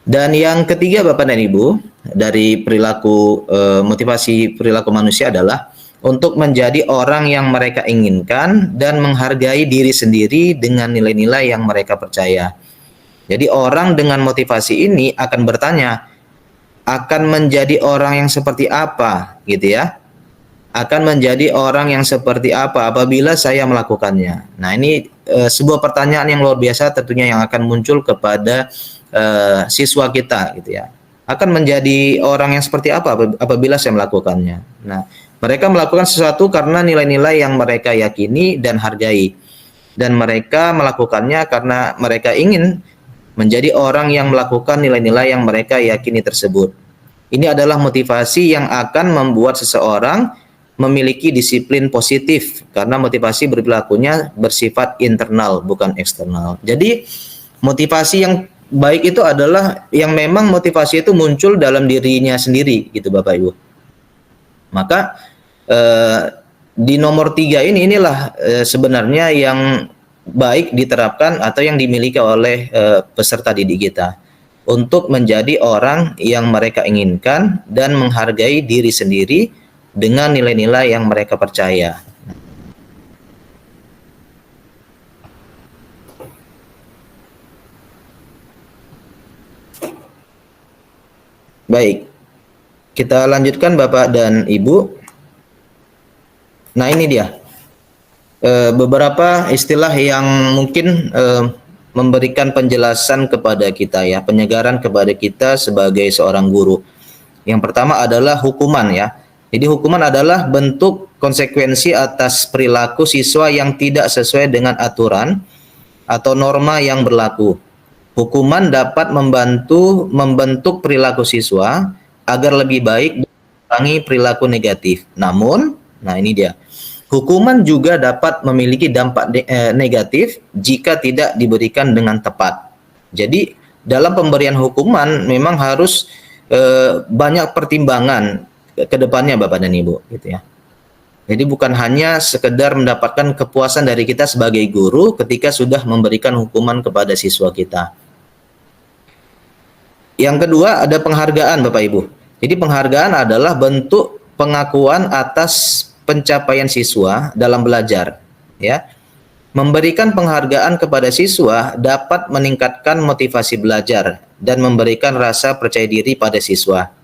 Dan yang ketiga Bapak dan Ibu, dari perilaku motivasi perilaku manusia adalah untuk menjadi orang yang mereka inginkan dan menghargai diri sendiri dengan nilai-nilai yang mereka percaya. Jadi orang dengan motivasi ini akan bertanya, akan menjadi orang yang seperti apa, gitu ya? Akan menjadi orang yang seperti apa apabila saya melakukannya. Nah, ini sebuah pertanyaan yang luar biasa tentunya yang akan muncul kepada siswa kita, gitu ya. Akan menjadi orang yang seperti apa apabila saya melakukannya. Nah, mereka melakukan sesuatu karena nilai-nilai yang mereka yakini dan hargai. Dan mereka melakukannya karena mereka ingin menjadi orang yang melakukan nilai-nilai yang mereka yakini tersebut. Ini adalah motivasi yang akan membuat seseorang memiliki disiplin positif karena motivasi berperilakunya bersifat internal bukan eksternal. Jadi motivasi yang baik itu adalah yang memang motivasi itu muncul dalam dirinya sendiri, gitu Bapak Ibu. Maka di nomor 3 inilah sebenarnya yang baik diterapkan atau yang dimiliki oleh peserta didik kita untuk menjadi orang yang mereka inginkan dan menghargai diri sendiri dengan nilai-nilai yang mereka percaya. Baik, kita lanjutkan Bapak dan Ibu. Nah, ini dia beberapa istilah yang mungkin memberikan penjelasan kepada kita, ya, penyegaran kepada kita sebagai seorang guru. Yang pertama adalah hukuman, ya. Jadi hukuman adalah bentuk konsekuensi atas perilaku siswa yang tidak sesuai dengan aturan atau norma yang berlaku. Hukuman dapat membantu membentuk perilaku siswa agar lebih baik dan mengurangi perilaku negatif. Namun, nah ini dia, hukuman juga dapat memiliki dampak negatif jika tidak diberikan dengan tepat. Jadi dalam pemberian hukuman memang harus banyak pertimbangan ke depannya Bapak dan Ibu, gitu ya. Jadi bukan hanya sekedar mendapatkan kepuasan dari kita sebagai guru ketika sudah memberikan hukuman kepada siswa kita. Yang kedua ada penghargaan Bapak Ibu. Jadi penghargaan adalah bentuk pengakuan atas pencapaian siswa dalam belajar, ya. Memberikan penghargaan kepada siswa dapat meningkatkan motivasi belajar dan memberikan rasa percaya diri pada siswa.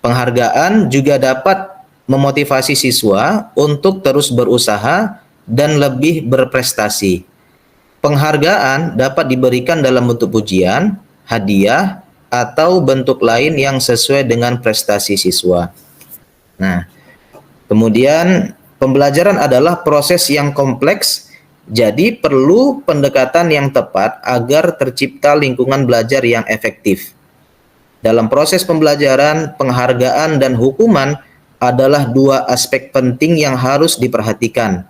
Penghargaan juga dapat memotivasi siswa untuk terus berusaha dan lebih berprestasi. Penghargaan dapat diberikan dalam bentuk pujian, hadiah, atau bentuk lain yang sesuai dengan prestasi siswa. Nah, kemudian pembelajaran adalah proses yang kompleks, jadi perlu pendekatan yang tepat agar tercipta lingkungan belajar yang efektif. Dalam proses pembelajaran, penghargaan dan hukuman adalah dua aspek penting yang harus diperhatikan.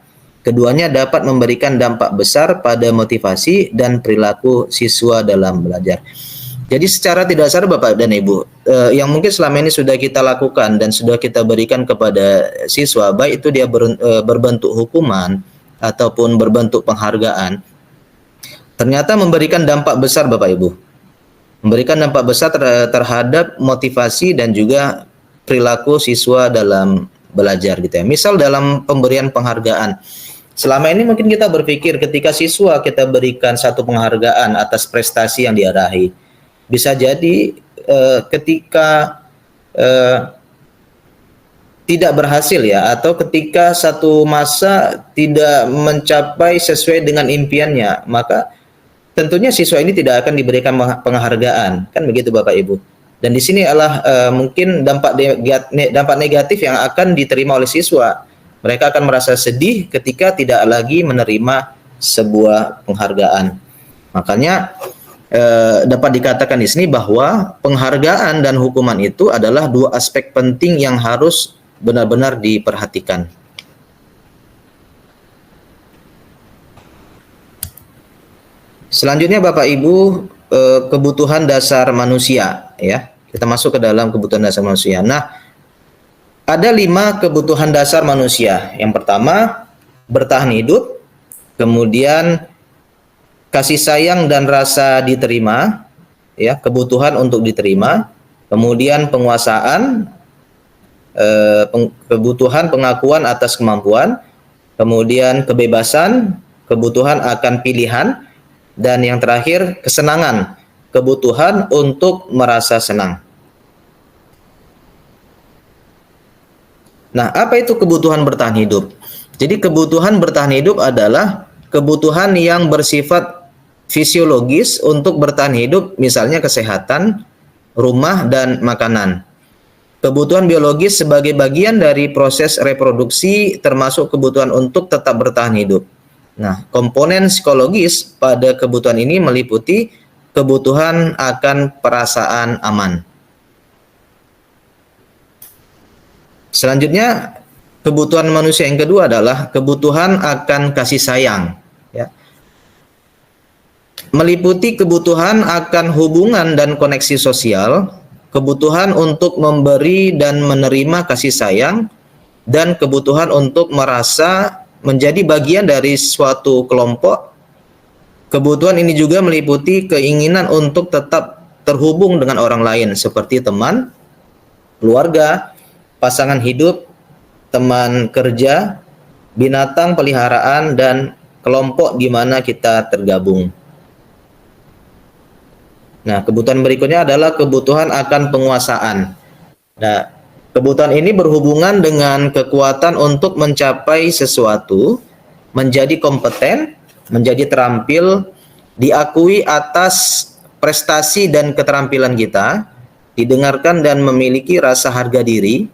Keduanya dapat memberikan dampak besar pada motivasi dan perilaku siswa dalam belajar. Jadi secara tidak sadar Bapak dan Ibu, yang mungkin selama ini sudah kita lakukan dan sudah kita berikan kepada siswa, baik itu dia berbentuk hukuman ataupun berbentuk penghargaan, ternyata memberikan dampak besar Bapak Ibu. Memberikan dampak besar terhadap motivasi dan juga perilaku siswa dalam belajar gitu ya. Misal dalam pemberian penghargaan. Selama ini mungkin kita berpikir ketika siswa kita berikan satu penghargaan atas prestasi yang dia raih. Bisa jadi ketika tidak berhasil ya, atau ketika satu masa tidak mencapai sesuai dengan impiannya, maka tentunya siswa ini tidak akan diberikan penghargaan, kan begitu Bapak Ibu. Dan di sini adalah mungkin dampak negatif yang akan diterima oleh siswa. Mereka akan merasa sedih ketika tidak lagi menerima sebuah penghargaan. Makanya dapat dikatakan di sini bahwa penghargaan dan hukuman itu adalah dua aspek penting yang harus benar-benar diperhatikan. Selanjutnya Bapak Ibu, kebutuhan dasar manusia ya. Kita masuk ke dalam kebutuhan dasar manusia. Nah, ada 5 kebutuhan dasar manusia. Yang pertama, bertahan hidup, kemudian kasih sayang dan rasa diterima, ya, kebutuhan untuk diterima, kemudian penguasaan, kebutuhan pengakuan atas kemampuan, kemudian kebebasan, kebutuhan akan pilihan, dan yang terakhir kesenangan, kebutuhan untuk merasa senang. Nah, apa itu kebutuhan bertahan hidup? Jadi kebutuhan bertahan hidup adalah kebutuhan yang bersifat fisiologis untuk bertahan hidup, misalnya kesehatan, rumah, dan makanan. Kebutuhan biologis sebagai bagian dari proses reproduksi termasuk kebutuhan untuk tetap bertahan hidup. Nah, komponen psikologis pada kebutuhan ini meliputi kebutuhan akan perasaan aman. Selanjutnya, kebutuhan manusia yang kedua adalah kebutuhan akan kasih sayang. Ya. Meliputi kebutuhan akan hubungan dan koneksi sosial, kebutuhan untuk memberi dan menerima kasih sayang, dan kebutuhan untuk merasa menjadi bagian dari suatu kelompok. Kebutuhan ini juga meliputi keinginan untuk tetap terhubung dengan orang lain, seperti teman, keluarga, pasangan hidup, teman kerja, binatang peliharaan, dan kelompok di mana kita tergabung. Nah, kebutuhan berikutnya adalah kebutuhan akan penguasaan. Nah, kebutuhan ini berhubungan dengan kekuatan untuk mencapai sesuatu, menjadi kompeten, menjadi terampil, diakui atas prestasi dan keterampilan kita, didengarkan dan memiliki rasa harga diri.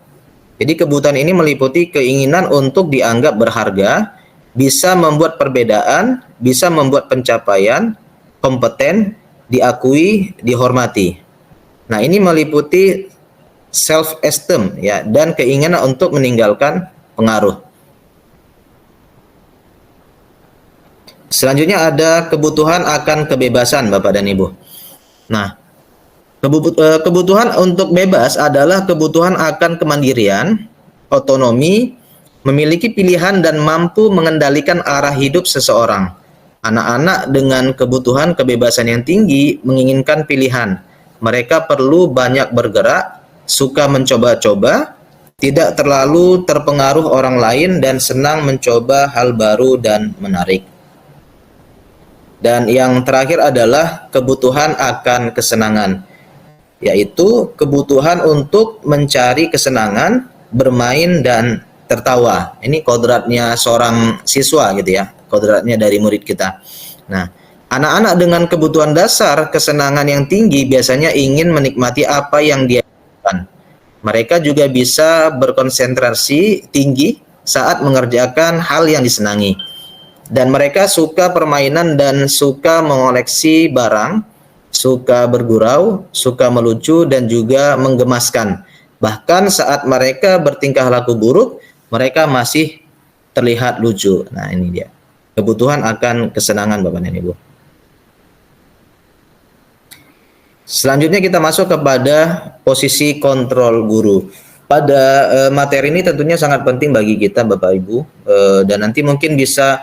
Jadi kebutuhan ini meliputi keinginan untuk dianggap berharga, bisa membuat perbedaan, bisa membuat pencapaian, kompeten, diakui, dihormati. Nah, ini meliputi self-esteem ya, dan keinginan untuk meninggalkan pengaruh. Selanjutnya ada kebutuhan akan kebebasan Bapak dan Ibu. Nah, kebutuhan untuk bebas adalah kebutuhan akan kemandirian, otonomi, memiliki pilihan dan mampu mengendalikan arah hidup seseorang. Anak-anak dengan kebutuhan kebebasan yang tinggi menginginkan pilihan. Mereka perlu banyak bergerak, suka mencoba-coba, tidak terlalu terpengaruh orang lain, dan senang mencoba hal baru dan menarik. Dan yang terakhir adalah kebutuhan akan kesenangan, yaitu kebutuhan untuk mencari kesenangan, bermain, dan tertawa. Ini kodratnya seorang siswa gitu ya, kodratnya dari murid kita. Nah, anak-anak dengan kebutuhan dasar kesenangan yang tinggi biasanya ingin menikmati apa yang dia lakukan. Mereka juga bisa berkonsentrasi tinggi saat mengerjakan hal yang disenangi. Dan mereka suka permainan dan suka mengoleksi barang, suka bergurau, suka melucu, dan juga menggemaskan. Bahkan saat mereka bertingkah laku buruk, mereka masih terlihat lucu. Nah, ini dia. Kebutuhan akan kesenangan Bapak dan Ibu. Selanjutnya kita masuk kepada posisi kontrol guru. Pada materi ini tentunya sangat penting bagi kita Bapak Ibu, dan nanti mungkin bisa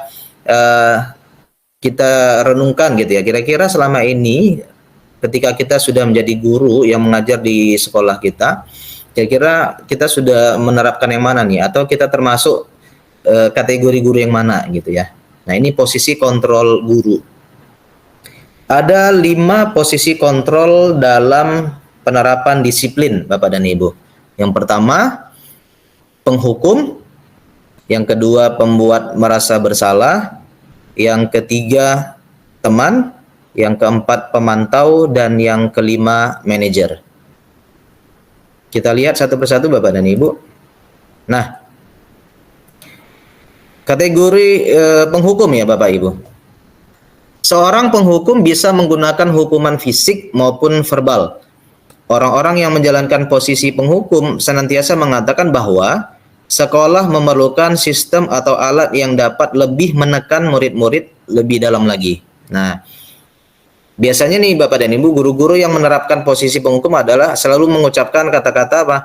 kita renungkan gitu ya. Kira-kira selama ini ketika kita sudah menjadi guru yang mengajar di sekolah kita, kira-kira kita sudah menerapkan yang mana nih? Atau kita termasuk kategori guru yang mana gitu ya. Nah, ini posisi kontrol guru. Ada 5 posisi kontrol dalam penerapan disiplin Bapak dan Ibu. Yang pertama, penghukum. Yang kedua, pembuat merasa bersalah. Yang ketiga, teman. Yang keempat, pemantau. Dan yang kelima, manajer. Kita lihat satu persatu Bapak dan Ibu. Nah, kategori penghukum ya Bapak Ibu. Seorang penghukum bisa menggunakan hukuman fisik maupun verbal. Orang-orang yang menjalankan posisi penghukum senantiasa mengatakan bahwa sekolah memerlukan sistem atau alat yang dapat lebih menekan murid-murid lebih dalam lagi. Nah, biasanya nih Bapak dan Ibu, guru-guru yang menerapkan posisi penghukum adalah selalu mengucapkan kata-kata apa?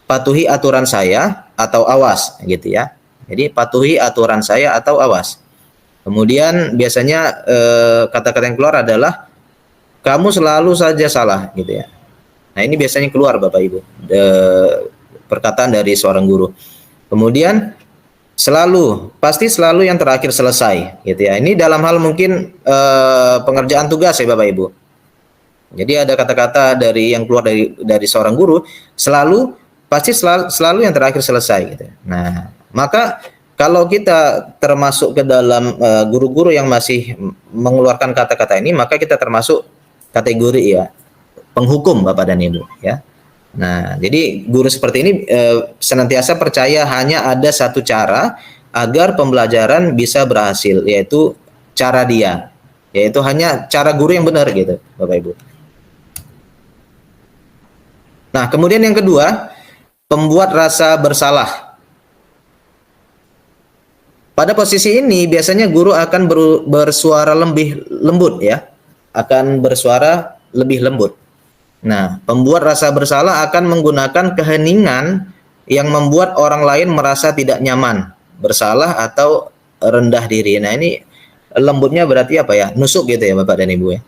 Patuhi aturan saya atau awas, gitu ya. Jadi patuhi aturan saya atau awas. Kemudian biasanya kata-kata yang keluar adalah kamu selalu saja salah, gitu ya. Nah, ini biasanya keluar Bapak Ibu, perkataan dari seorang guru. Kemudian pasti selalu yang terakhir selesai, gitu ya. Ini dalam hal mungkin pengerjaan tugas ya Bapak Ibu. Jadi ada kata-kata dari yang keluar dari seorang guru, pasti selalu yang terakhir selesai, gitu ya. Nah, maka kalau kita termasuk ke dalam guru-guru yang masih mengeluarkan kata-kata ini, maka kita termasuk kategori ya penghukum Bapak dan Ibu ya. Nah, jadi guru seperti ini senantiasa percaya hanya ada satu cara agar pembelajaran bisa berhasil, yaitu cara dia, yaitu hanya cara guru yang benar gitu Bapak Ibu. Nah, kemudian yang kedua, pembuat rasa bersalah. Pada posisi ini biasanya guru akan bersuara lebih lembut ya, akan bersuara lebih lembut. Nah, pembuat rasa bersalah akan menggunakan keheningan yang membuat orang lain merasa tidak nyaman, bersalah atau rendah diri. Nah, ini lembutnya berarti apa ya? Nusuk gitu ya Bapak dan Ibu ya.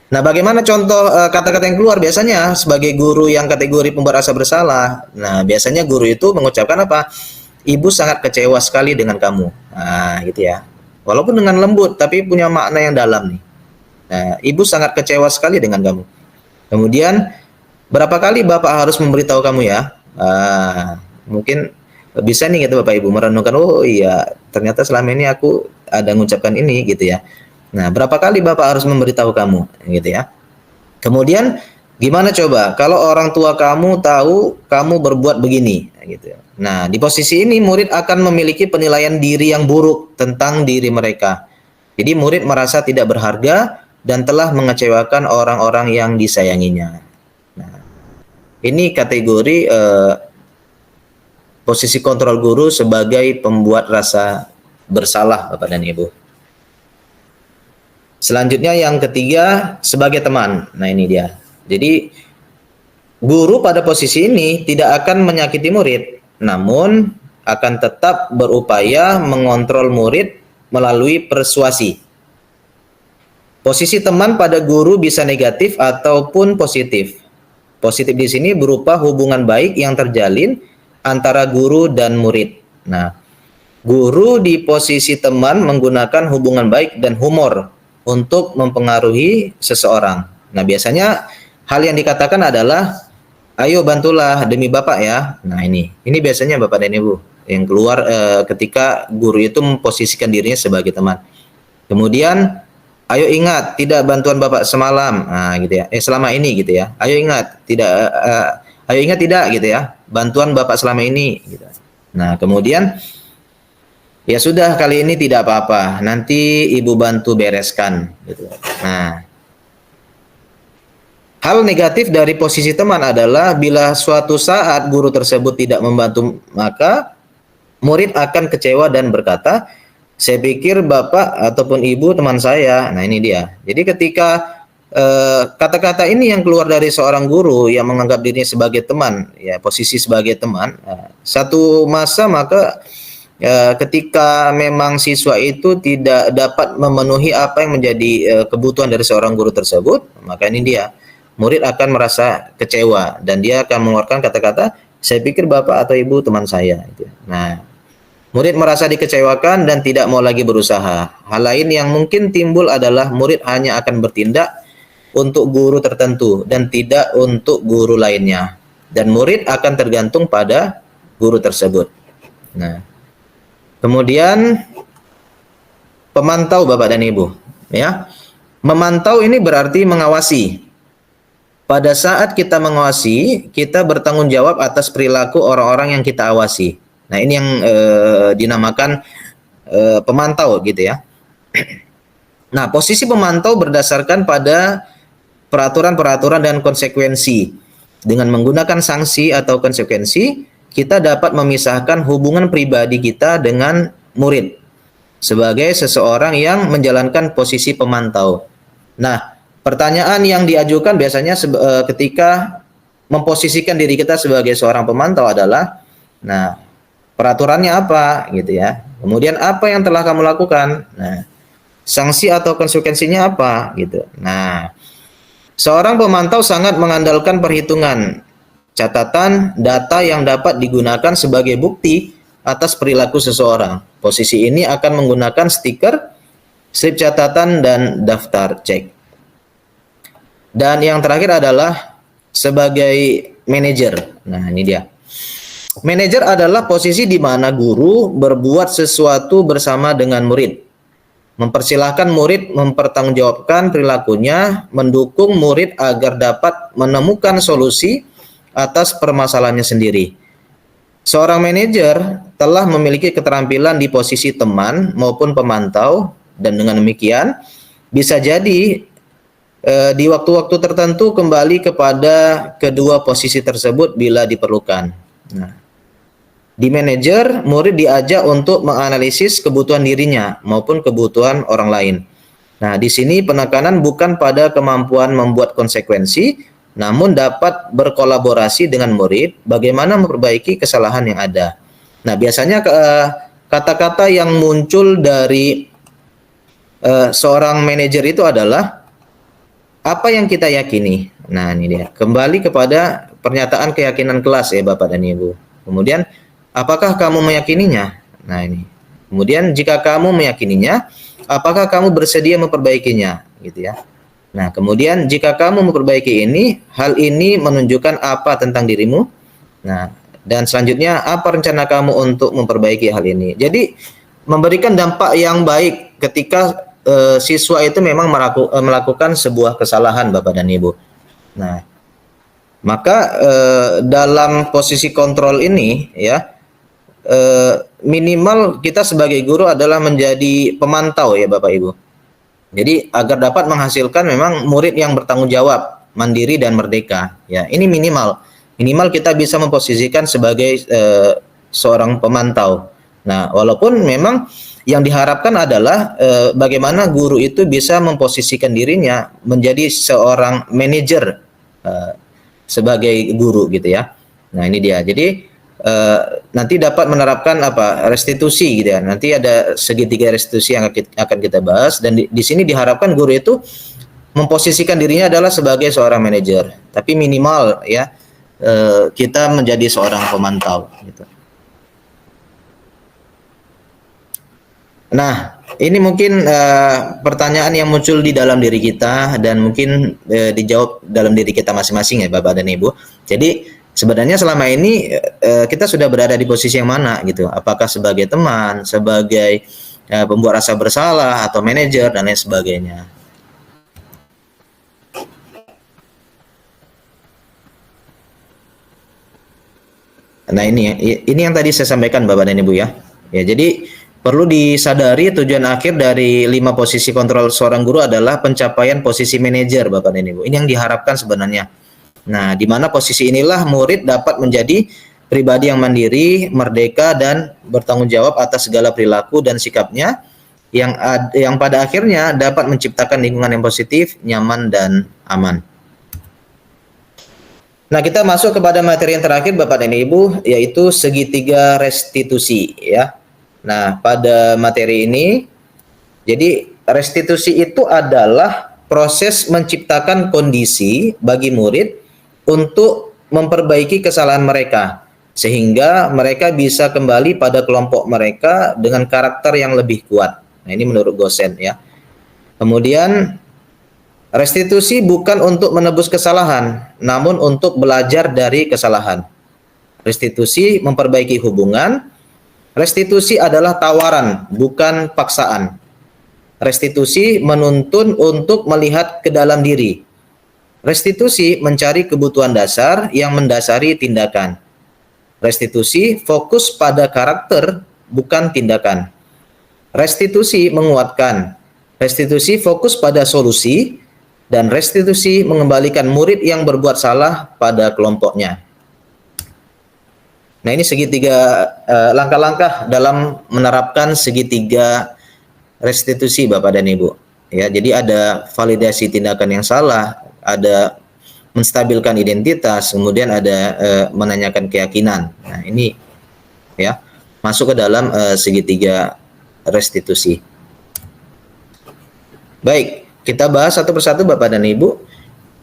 Nah, bagaimana contoh kata-kata yang keluar biasanya sebagai guru yang kategori pembuat rasa bersalah? Nah, biasanya guru itu mengucapkan apa? Ibu sangat kecewa sekali dengan kamu. Nah, gitu ya. Walaupun dengan lembut, tapi punya makna yang dalam nih. Nah, ibu sangat kecewa sekali dengan kamu. Kemudian, berapa kali Bapak harus memberitahu kamu ya? Mungkin bisa nih gitu Bapak Ibu merenungkan, oh iya, ternyata selama ini aku ada mengucapkan ini gitu ya. Nah, berapa kali Bapak harus memberitahu kamu gitu ya. Kemudian, gimana coba kalau orang tua kamu tahu kamu berbuat begini gitu ya. Nah, di posisi ini murid akan memiliki penilaian diri yang buruk tentang diri mereka. Jadi murid merasa tidak berharga dan telah mengecewakan orang-orang yang disayanginya. Nah, ini kategori posisi kontrol guru sebagai pembuat rasa bersalah Bapak dan Ibu. Selanjutnya yang ketiga sebagai teman. Nah, ini dia. Jadi guru pada posisi ini tidak akan menyakiti murid, namun akan tetap berupaya mengontrol murid melalui persuasi. Posisi teman pada guru bisa negatif ataupun positif. Positif di sini berupa hubungan baik yang terjalin antara guru dan murid. Nah, guru di posisi teman menggunakan hubungan baik dan humor untuk mempengaruhi seseorang. Nah, biasanya hal yang dikatakan adalah, ayo bantulah demi Bapak ya. Nah, ini biasanya Bapak dan Ibu yang keluar ketika guru itu memposisikan dirinya sebagai teman. Kemudian, ayo ingat tidak bantuan Bapak semalam, nah gitu ya. Selama ini gitu ya. Ayo ingat tidak gitu ya. Bantuan Bapak selama ini gitu. Nah, kemudian ya sudah kali ini tidak apa-apa. Nanti Ibu bantu bereskan gitu. Nah, hal negatif dari posisi teman adalah bila suatu saat guru tersebut tidak membantu, maka murid akan kecewa dan berkata, saya pikir Bapak ataupun Ibu teman saya. Nah, ini dia. Jadi ketika kata-kata ini yang keluar dari seorang guru yang menganggap dirinya sebagai teman, ya posisi sebagai teman, satu masa maka ketika memang siswa itu tidak dapat memenuhi apa yang menjadi kebutuhan dari seorang guru tersebut, maka ini dia, murid akan merasa kecewa dan dia akan mengeluarkan kata-kata, saya pikir Bapak atau Ibu teman saya. Nah, murid merasa dikecewakan dan tidak mau lagi berusaha. Hal lain yang mungkin timbul adalah murid hanya akan bertindak untuk guru tertentu dan tidak untuk guru lainnya. Dan murid akan tergantung pada guru tersebut. Nah, kemudian pemantau Bapak dan Ibu, ya. Memantau ini berarti mengawasi. Pada saat kita mengawasi, kita bertanggung jawab atas perilaku orang-orang yang kita awasi. Nah, ini yang dinamakan pemantau gitu ya. Nah, posisi pemantau berdasarkan pada peraturan-peraturan dan konsekuensi. Dengan menggunakan sanksi atau konsekuensi, kita dapat memisahkan hubungan pribadi kita dengan murid sebagai seseorang yang menjalankan posisi pemantau. Nah, pertanyaan yang diajukan biasanya ketika memposisikan diri kita sebagai seorang pemantau adalah, nah, peraturannya apa gitu ya. Kemudian apa yang telah kamu lakukan? Nah, sanksi atau konsekuensinya apa gitu. Nah, seorang pemantau sangat mengandalkan perhitungan, catatan, data yang dapat digunakan sebagai bukti atas perilaku seseorang. Posisi ini akan menggunakan stiker, slip catatan, dan daftar cek. Dan yang terakhir adalah sebagai manajer. Nah, ini dia. Manajer adalah posisi di mana guru berbuat sesuatu bersama dengan murid. Mempersilahkan murid mempertanggungjawabkan perilakunya, mendukung murid agar dapat menemukan solusi atas permasalahannya sendiri. Seorang manajer telah memiliki keterampilan di posisi teman maupun pemantau, dan dengan demikian bisa jadi di waktu-waktu tertentu kembali kepada kedua posisi tersebut bila diperlukan. Nah, di manajer, murid diajak untuk menganalisis kebutuhan dirinya maupun kebutuhan orang lain. Nah, di sini penekanan bukan pada kemampuan membuat konsekuensi, namun dapat berkolaborasi dengan murid bagaimana memperbaiki kesalahan yang ada. Nah, biasanya kata-kata yang muncul dari seorang manajer itu adalah apa yang kita yakini. Nah, ini dia. Kembali kepada pernyataan keyakinan kelas ya Bapak dan Ibu. Kemudian, apakah kamu meyakininya? Nah, ini. Kemudian, jika kamu meyakininya, apakah kamu bersedia memperbaikinya? Gitu ya. Nah, kemudian jika kamu memperbaiki ini, hal ini menunjukkan apa tentang dirimu? Nah, dan selanjutnya, apa rencana kamu untuk memperbaiki hal ini? Jadi, memberikan dampak yang baik ketika siswa itu memang melakukan sebuah kesalahan Bapak dan Ibu. Nah, maka dalam posisi kontrol ini ya minimal kita sebagai guru adalah menjadi pemantau ya Bapak Ibu. Jadi agar dapat menghasilkan memang murid yang bertanggung jawab, mandiri dan merdeka. Ya, ini minimal kita bisa memposisikan sebagai seorang pemantau. Nah, walaupun memang yang diharapkan adalah bagaimana guru itu bisa memposisikan dirinya menjadi seorang manajer sebagai guru gitu ya. Nah, ini dia. Jadi nanti dapat menerapkan restitusi gitu ya. Nanti ada segitiga restitusi yang akan kita bahas, dan di sini diharapkan guru itu memposisikan dirinya adalah sebagai seorang manajer. Tapi minimal ya kita menjadi seorang pemantau gitu. Nah, ini mungkin pertanyaan yang muncul di dalam diri kita dan mungkin dijawab dalam diri kita masing-masing ya Bapak dan Ibu. Jadi sebenarnya selama ini kita sudah berada di posisi yang mana gitu? Apakah sebagai teman, sebagai pembuat rasa bersalah, atau manajer dan lain sebagainya? Nah, ini yang tadi saya sampaikan Bapak dan Ibu ya. Ya, jadi perlu disadari tujuan akhir dari 5 posisi kontrol seorang guru adalah pencapaian posisi manajer Bapak dan Ibu. Ini yang diharapkan sebenarnya. Nah, di mana posisi inilah murid dapat menjadi pribadi yang mandiri, merdeka, dan bertanggung jawab atas segala perilaku dan sikapnya yang pada akhirnya dapat menciptakan lingkungan yang positif, nyaman, dan aman. Nah, kita masuk kepada materi yang terakhir Bapak dan Ibu, yaitu segitiga restitusi ya. Nah, pada materi ini, jadi restitusi itu adalah proses menciptakan kondisi bagi murid untuk memperbaiki kesalahan mereka, sehingga mereka bisa kembali pada kelompok mereka dengan karakter yang lebih kuat. Nah, ini menurut Gosen ya. Kemudian restitusi bukan untuk menebus kesalahan, namun untuk belajar dari kesalahan. Restitusi memperbaiki hubungan. Restitusi adalah tawaran, bukan paksaan. Restitusi menuntun untuk melihat ke dalam diri. Restitusi mencari kebutuhan dasar yang mendasari tindakan. Restitusi fokus pada karakter, bukan tindakan. Restitusi menguatkan. Restitusi fokus pada solusi. Dan restitusi mengembalikan murid yang berbuat salah pada kelompoknya. Nah, ini segitiga langkah-langkah dalam menerapkan segitiga restitusi Bapak dan Ibu. Ya, jadi ada validasi tindakan yang salah, ada menstabilkan identitas, kemudian ada menanyakan keyakinan. Nah, ini ya masuk ke dalam segitiga restitusi. Baik. Kita bahas satu persatu Bapak dan Ibu.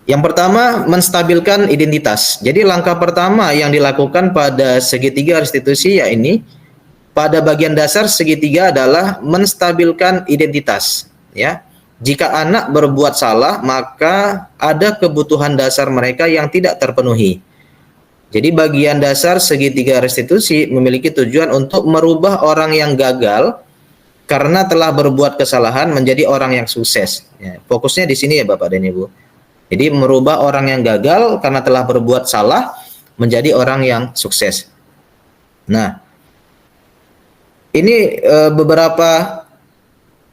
Yang pertama, menstabilkan identitas. Jadi langkah pertama yang dilakukan pada segitiga restitusi ya ini, pada bagian dasar segitiga adalah menstabilkan identitas. Ya, jika anak berbuat salah, maka ada kebutuhan dasar mereka yang tidak terpenuhi. Jadi bagian dasar segitiga restitusi memiliki tujuan untuk merubah orang yang gagal karena telah berbuat kesalahan menjadi orang yang sukses. Ya, fokusnya di sini ya Bapak dan Ibu. Jadi merubah orang yang gagal karena telah berbuat salah menjadi orang yang sukses. Nah, ini beberapa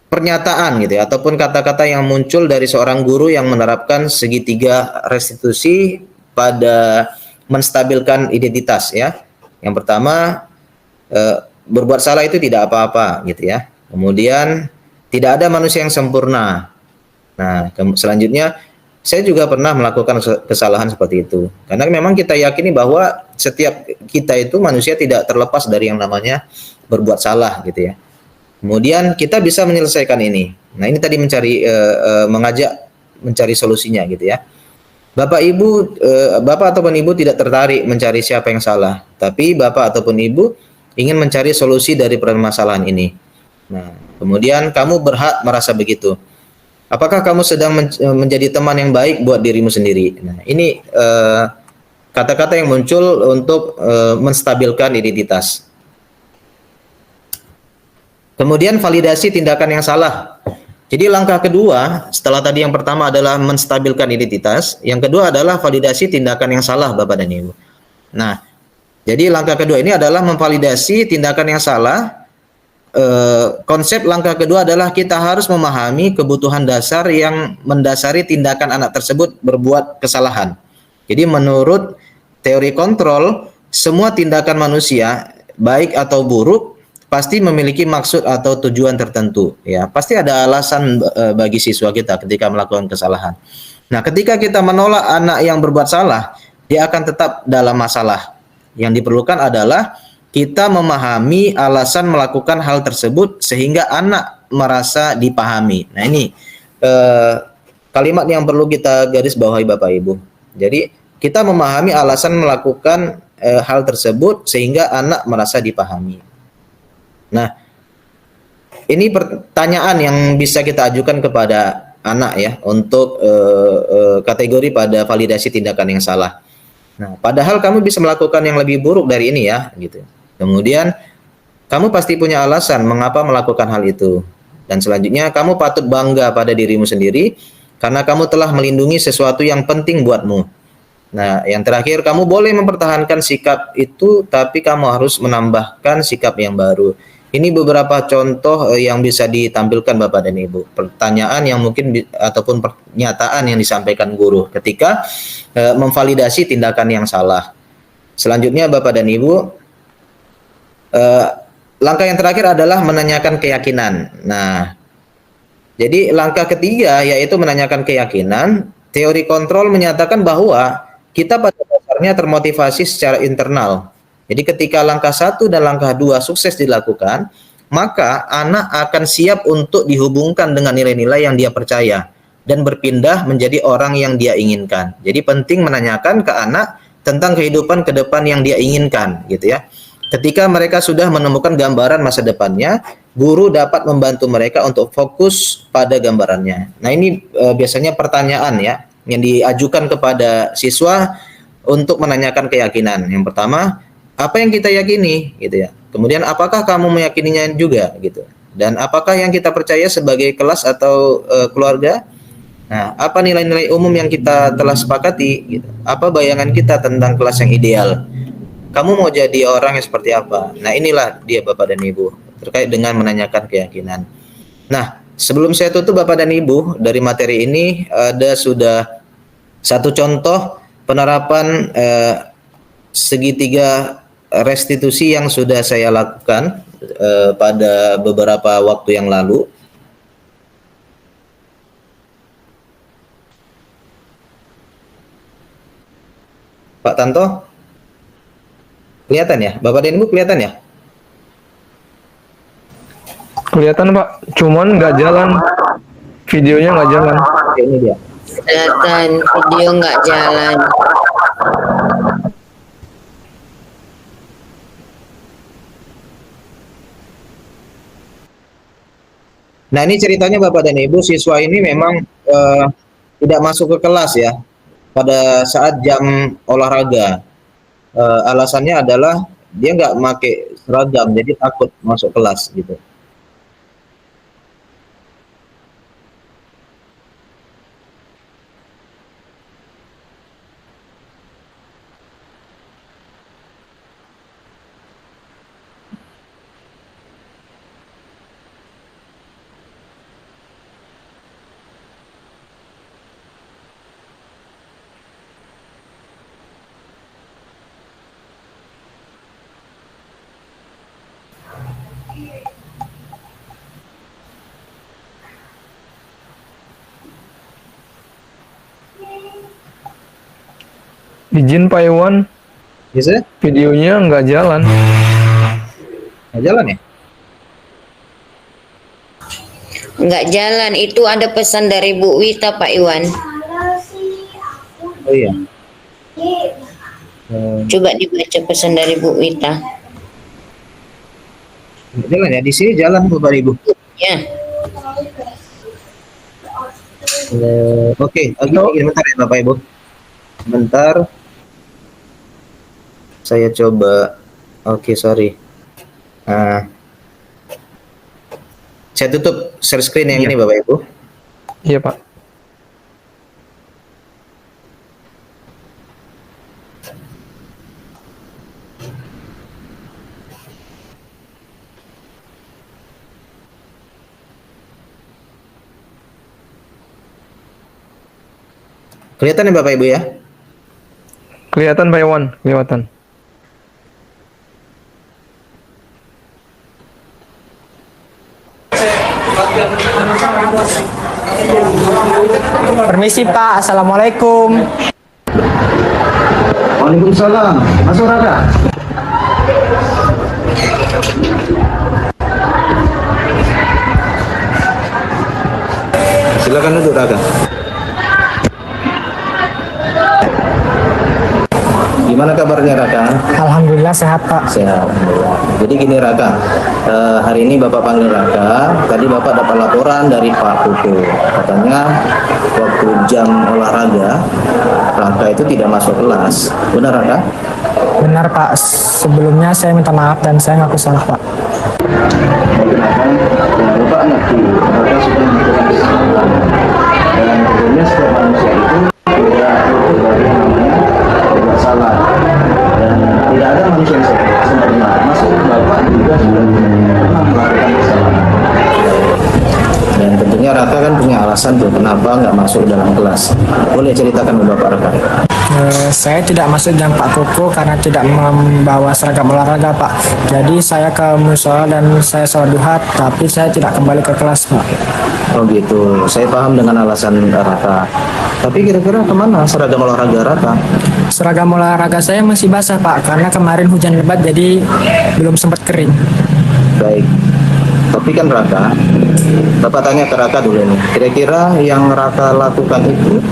pernyataan gitu ya, ataupun kata-kata yang muncul dari seorang guru yang menerapkan segitiga restitusi pada menstabilkan identitas ya. Yang pertama, berbuat salah itu tidak apa-apa gitu ya. Kemudian tidak ada manusia yang sempurna. Nah, selanjutnya saya juga pernah melakukan kesalahan seperti itu. Karena memang kita yakini bahwa setiap kita itu manusia tidak terlepas dari yang namanya berbuat salah gitu ya. Kemudian kita bisa menyelesaikan ini. Nah, ini tadi mengajak mencari solusinya gitu ya. Bapak ataupun Ibu tidak tertarik mencari siapa yang salah, tapi Bapak ataupun Ibu ingin mencari solusi dari permasalahan ini. Nah, kemudian kamu berhak merasa begitu. Apakah kamu sedang menjadi teman yang baik buat dirimu sendiri? Nah, ini kata-kata yang muncul untuk menstabilkan identitas. Kemudian validasi tindakan yang salah. Jadi langkah kedua, setelah tadi yang pertama adalah menstabilkan identitas, yang kedua adalah validasi tindakan yang salah Bapak dan Ibu. Nah, jadi langkah kedua ini adalah memvalidasi tindakan yang salah. Konsep langkah kedua adalah kita harus memahami kebutuhan dasar yang mendasari tindakan anak tersebut berbuat kesalahan. Jadi menurut teori kontrol, semua tindakan manusia, baik atau buruk, pasti memiliki maksud atau tujuan tertentu. Ya, pasti ada alasan bagi siswa kita ketika melakukan kesalahan. Nah, ketika kita menolak anak yang berbuat salah, dia akan tetap dalam masalah. Yang diperlukan adalah kita memahami alasan melakukan hal tersebut sehingga anak merasa dipahami. Nah, ini kalimat yang perlu kita garis bawahi Bapak Ibu. Jadi kita memahami alasan melakukan hal tersebut sehingga anak merasa dipahami. Nah, ini pertanyaan yang bisa kita ajukan kepada anak ya untuk kategori pada validasi tindakan yang salah. Nah, padahal kamu bisa melakukan yang lebih buruk dari ini ya, gitu. Kemudian kamu pasti punya alasan mengapa melakukan hal itu. Dan selanjutnya kamu patut bangga pada dirimu sendiri karena kamu telah melindungi sesuatu yang penting buatmu. Nah, yang terakhir, kamu boleh mempertahankan sikap itu, tapi kamu harus menambahkan sikap yang baru. Ini beberapa contoh yang bisa ditampilkan Bapak dan Ibu. Pertanyaan yang mungkin ataupun pernyataan yang disampaikan guru ketika memvalidasi tindakan yang salah. Selanjutnya Bapak dan Ibu, langkah yang terakhir adalah menanyakan keyakinan. Nah, jadi langkah ketiga yaitu menanyakan keyakinan. Teori kontrol menyatakan bahwa kita pada dasarnya termotivasi secara internal. Jadi ketika langkah 1 dan langkah 2 sukses dilakukan, maka anak akan siap untuk dihubungkan dengan nilai-nilai yang dia percaya dan berpindah menjadi orang yang dia inginkan. Jadi penting menanyakan ke anak tentang kehidupan ke depan yang dia inginkan, gitu ya. Ketika mereka sudah menemukan gambaran masa depannya, guru dapat membantu mereka untuk fokus pada gambarannya. Nah, ini biasanya pertanyaan ya yang diajukan kepada siswa untuk menanyakan keyakinan. Yang pertama, apa yang kita yakini, gitu ya. Kemudian, apakah kamu meyakininya juga, gitu. Dan apakah yang kita percaya sebagai kelas atau keluarga? Nah, apa nilai-nilai umum yang kita telah sepakati, gitu. Apa bayangan kita tentang kelas yang ideal? Kamu mau jadi orang yang seperti apa? Nah, inilah dia Bapak dan Ibu terkait dengan menanyakan keyakinan. Nah, sebelum saya tutup Bapak dan Ibu, dari materi ini ada sudah satu contoh penerapan segitiga restitusi yang sudah saya lakukan pada beberapa waktu yang lalu. Pak Tanto? Kelihatan ya? Bapak dan Ibu kelihatan ya? Kelihatan Pak, cuman nggak jalan. Videonya nggak jalan. Ini dia. Kelihatan video nggak jalan. Nah, ini ceritanya Bapak dan Ibu, siswa ini memang tidak masuk ke kelas ya pada saat jam olahraga. Alasannya adalah dia nggak pakai seragam, jadi takut masuk kelas gitu. Izin Pak Iwan, Bisa? videonya nggak jalan. Nggak jalan ya? Nggak jalan, itu ada pesan dari Bu Wita Pak Iwan. Oh iya. Coba dibaca pesan dari Bu Wita. Nggak jalan ya? Di sini jalan Bapak Ibu. Ya. Oke, bentar ya Bapak Ibu. Bentar. Saya coba. Oke, sorry. Saya tutup share screen yang ini Bapak Ibu. Iya Pak. Kelihatan ya Bapak Ibu ya? Kelihatan Pak Iwan, kelihatan. Permisi Pak, Assalamualaikum. Waalaikumsalam. Masuk Raka. Silakan duduk Raka. Gimana kabarnya Raka? Alhamdulillah sehat Pak. Sehat. Jadi gini Raka, hari ini Bapak panggil Raka. Tadi Bapak dapat laporan dari Pak Putu. Katanya waktu jam olahraga, Raka itu tidak masuk kelas. Benar Raka? Benar Pak, sebelumnya saya minta maaf dan saya ngaku salah Pak. Bapak ngerti, Bapak sudah melakukan kesalahan. Dan tentunya setiap manusia itu tidak luput dari yang namanya tidak salah. Dan tidak ada manusia yang sempurna. Masuk Bapak juga sudah pernah melakukan kesalahan. Dan tentunya Raka kan punya alasan alasan tuh kenapa nggak masuk dalam kelas. Boleh ceritakan ke Bapak Raka? Saya tidak masuk jam Pak Koko karena tidak membawa seragam olahraga Pak. Jadi saya ke musola dan saya sholat duha, tapi saya tidak kembali ke kelas Pak. Oh gitu, saya paham dengan alasan Raka. Tapi kira-kira kemana seragam olahraga Raka? Seragam olahraga saya masih basah Pak, karena kemarin hujan lebat jadi belum sempat kering. Baik, tapi kan Raka, Bapak tanya ke Raka dulu nih, kira-kira yang Raka lakukan itu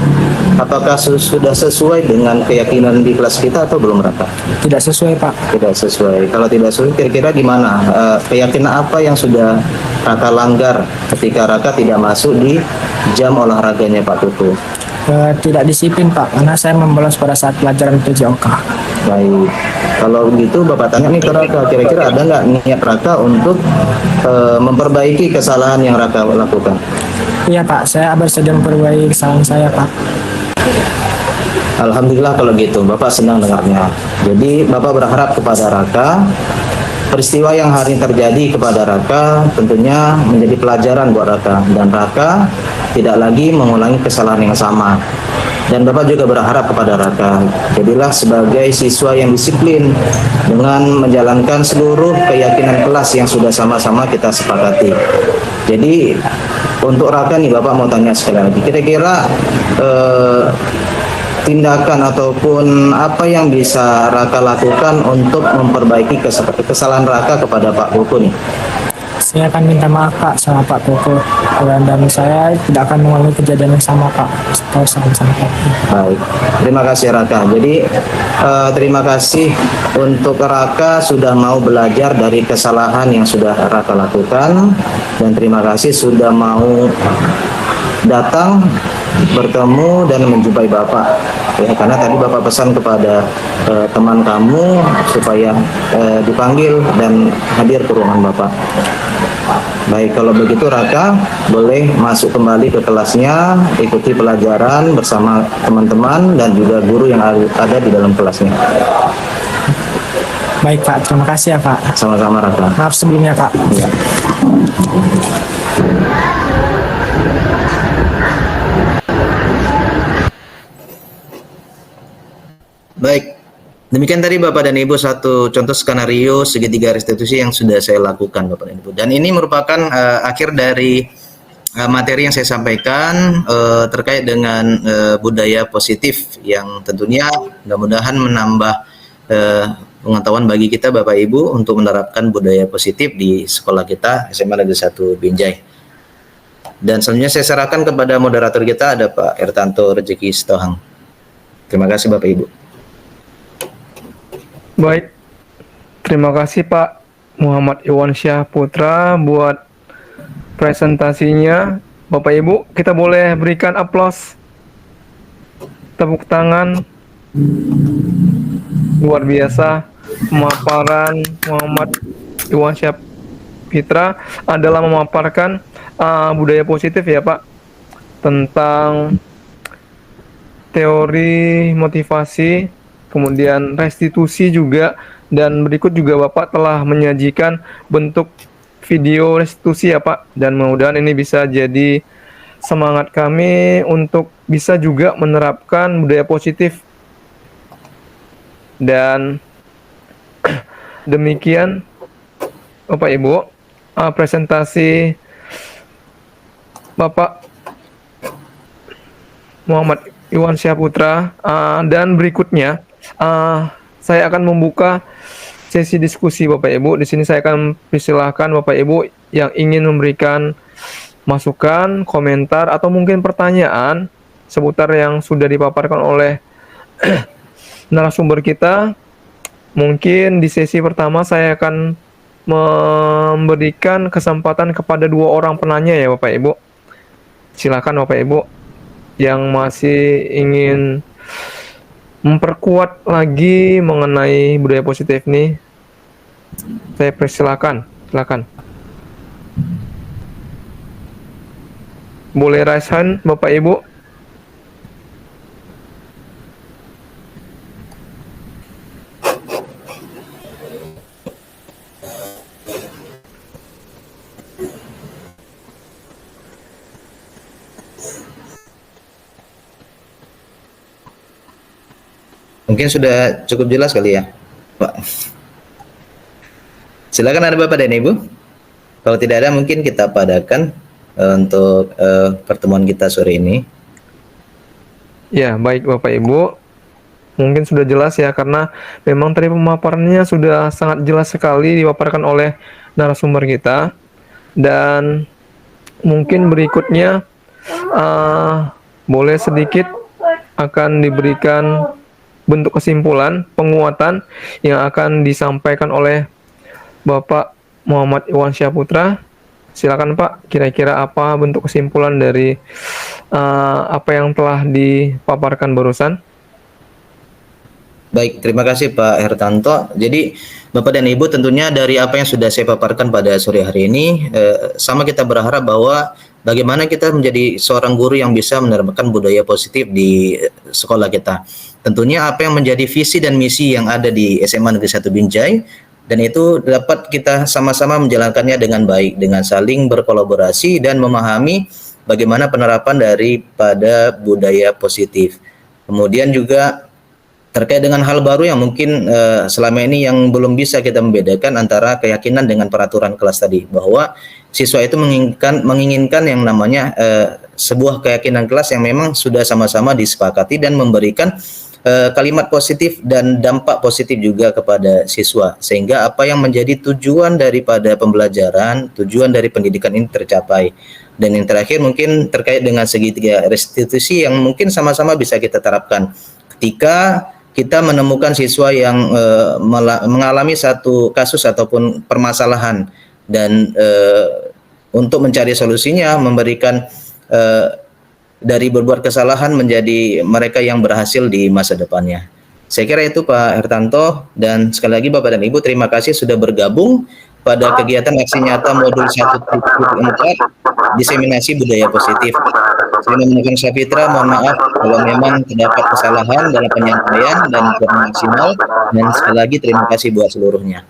apakah sudah sesuai dengan keyakinan di kelas kita atau belum Raka? Tidak sesuai Pak. Tidak sesuai. Kalau tidak sesuai, kira-kira gimana? Keyakinan apa yang sudah Raka langgar ketika Raka tidak masuk di jam olahraganya Pak Kuku? Tidak disiplin Pak, karena saya membolos pada saat pelajaran PJOK. Baik, kalau begitu Bapak tanya nih ke Raka, kira-kira ada nggak niat Raka untuk memperbaiki kesalahan yang Raka lakukan? Iya Pak, saya bersedia memperbaiki kesalahan saya Pak. Alhamdulillah kalau gitu, Bapak senang dengarnya. Jadi Bapak berharap kepada Raka, peristiwa yang hari ini terjadi kepada Raka tentunya menjadi pelajaran buat Raka, dan Raka tidak lagi mengulangi kesalahan yang sama. Dan Bapak juga berharap kepada Raka, jadilah sebagai siswa yang disiplin dengan menjalankan seluruh keyakinan kelas yang sudah sama-sama kita sepakati. Jadi untuk Raka nih Bapak mau tanya sekali lagi, kira-kira tindakan ataupun apa yang bisa Raka lakukan untuk memperbaiki kesalahan Raka kepada Pak Koko nih? Saya akan minta maaf Pak sama Pak Koko, dan saya tidak akan mengulangi kejadian yang sama Pak. Sama-sama Pak. Baik, terima kasih Raka. Jadi terima kasih untuk Raka sudah mau belajar dari kesalahan yang sudah Raka lakukan, dan terima kasih sudah mau datang bertemu dan menjumpai Bapak ya, karena tadi Bapak pesan kepada teman kamu supaya dipanggil dan hadir ke ruangan Bapak. Baik, kalau begitu Raka boleh masuk kembali ke kelasnya, ikuti pelajaran bersama teman-teman dan juga guru yang ada di dalam kelasnya. Baik Pak, terima kasih ya Pak. Sama-sama Raka. Maaf sebelumnya Pak. Ya. Baik, demikian tadi Bapak dan Ibu satu contoh skenario segitiga restitusi yang sudah saya lakukan Bapak dan Ibu. Dan ini merupakan akhir dari materi yang saya sampaikan terkait dengan budaya positif yang tentunya mudah-mudahan menambah pengetahuan bagi kita Bapak Ibu untuk menerapkan budaya positif di sekolah kita SMA Negeri 1 Binjai. Dan selanjutnya saya serahkan kepada moderator kita ada Pak Ertanto Rejeki Sitohang. Terima kasih Bapak Ibu. Baik, terima kasih Pak Muhammad Iwan Syah Putra buat presentasinya. Bapak Ibu, kita boleh berikan aplaus, tepuk tangan. Luar biasa pemaparan Muhammad Iwan Syah Putra adalah memaparkan budaya positif ya Pak, tentang teori motivasi, kemudian restitusi juga, dan berikut juga Bapak telah menyajikan bentuk video restitusi ya Pak, dan mudah-mudahan ini bisa jadi semangat kami untuk bisa juga menerapkan budaya positif. Dan demikian Bapak Ibu presentasi Bapak Muhammad Iwan Syah Putra, dan berikutnya saya akan membuka sesi diskusi Bapak Ibu. Di sini saya akan persilahkan Bapak Ibu yang ingin memberikan masukan, komentar, atau mungkin pertanyaan seputar yang sudah dipaparkan oleh narasumber kita. Mungkin di sesi pertama saya akan memberikan kesempatan kepada 2 orang penanya ya Bapak Ibu. Silakan Bapak Ibu yang masih ingin memperkuat lagi mengenai budaya positif nih, saya persilakan, silakan. Boleh raise hand Bapak Ibu. Mungkin sudah cukup jelas kali ya, Pak. Silakan ada Bapak dan Ibu. Kalau tidak ada mungkin kita padakan untuk pertemuan kita sore ini. Ya, baik Bapak Ibu. Mungkin sudah jelas ya, karena memang tadi pemaparannya sudah sangat jelas sekali dipaparkan oleh narasumber kita. Dan mungkin berikutnya boleh sedikit akan diberikan bentuk kesimpulan penguatan yang akan disampaikan oleh Bapak Muhammad Iwan Syahputra. Silakan Pak, kira-kira apa bentuk kesimpulan dari apa yang telah dipaparkan barusan? Baik, terima kasih Pak Hertanto. Jadi Bapak dan Ibu, tentunya dari apa yang sudah saya paparkan pada sore hari ini, sama kita berharap bahwa bagaimana kita menjadi seorang guru yang bisa menerapkan budaya positif di sekolah kita. Tentunya apa yang menjadi visi dan misi yang ada di SMA Negeri 1 Binjai, dan itu dapat kita sama-sama menjalankannya dengan baik, dengan saling berkolaborasi dan memahami bagaimana penerapan daripada budaya positif. Kemudian juga terkait dengan hal baru yang mungkin selama ini yang belum bisa kita membedakan antara keyakinan dengan peraturan kelas tadi, bahwa siswa itu menginginkan yang namanya sebuah keyakinan kelas yang memang sudah sama-sama disepakati dan memberikan kalimat positif dan dampak positif juga kepada siswa, sehingga apa yang menjadi tujuan daripada pembelajaran, tujuan dari pendidikan ini tercapai. Dan yang terakhir mungkin terkait dengan segitiga restitusi yang mungkin sama-sama bisa kita terapkan ketika kita menemukan siswa yang mengalami satu kasus ataupun permasalahan, dan untuk mencari solusinya, memberikan dari berbuat kesalahan menjadi mereka yang berhasil di masa depannya. Saya kira itu Pak Hertanto, dan sekali lagi Bapak dan Ibu, terima kasih sudah bergabung pada kegiatan aksi nyata modul 1.4 diseminasi budaya positif. Saya menggunakan Syafitra, mohon maaf kalau memang terdapat kesalahan dalam penyampaian dan kurang maksimal, dan sekali lagi terima kasih buat seluruhnya.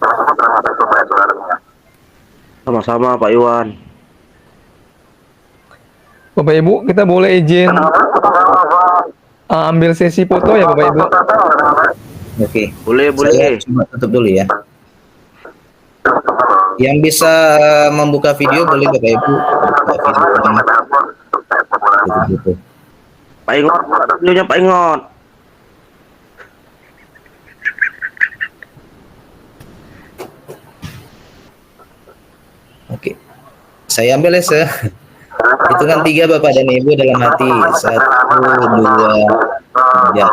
Sama-sama Pak Iwan. Bapak Ibu, kita boleh izin ambil sesi foto ya Bapak Ibu? Oke. Boleh. Saya coba tutup dulu ya. Yang bisa membuka video boleh Bapak Ibu buka videonya. Gitu. Pak Ingot, videonya Pak Ingot. Oke. Saya ambil ya, hitungan 3 Bapak dan Ibu dalam hati. 1, 2, 3.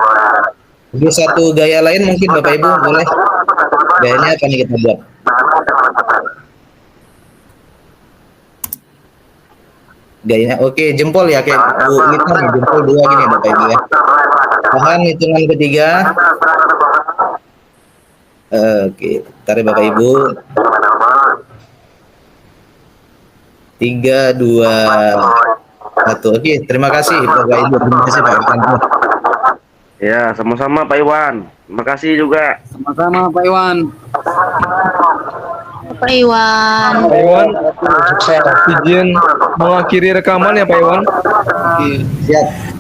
Jadi satu gaya lain mungkin Bapak Ibu boleh. Gayanya apa nih kita buat? Gayanya oke, jempol ya kayak Bu Lita nih, jempol 2 gini Bapak Ibu ya. Tahan hitungan ketiga. Oke, tarik Bapak Ibu. 3, 2, 1. Oke, terima kasih Bapak Ibu. Terima kasih Pak Hertanto. Ya, sama-sama Pak Iwan. Terima kasih juga. Sama-sama Pak Iwan. Pak Iwan, izin mengakhiri rekaman ya Pak Iwan. Siap.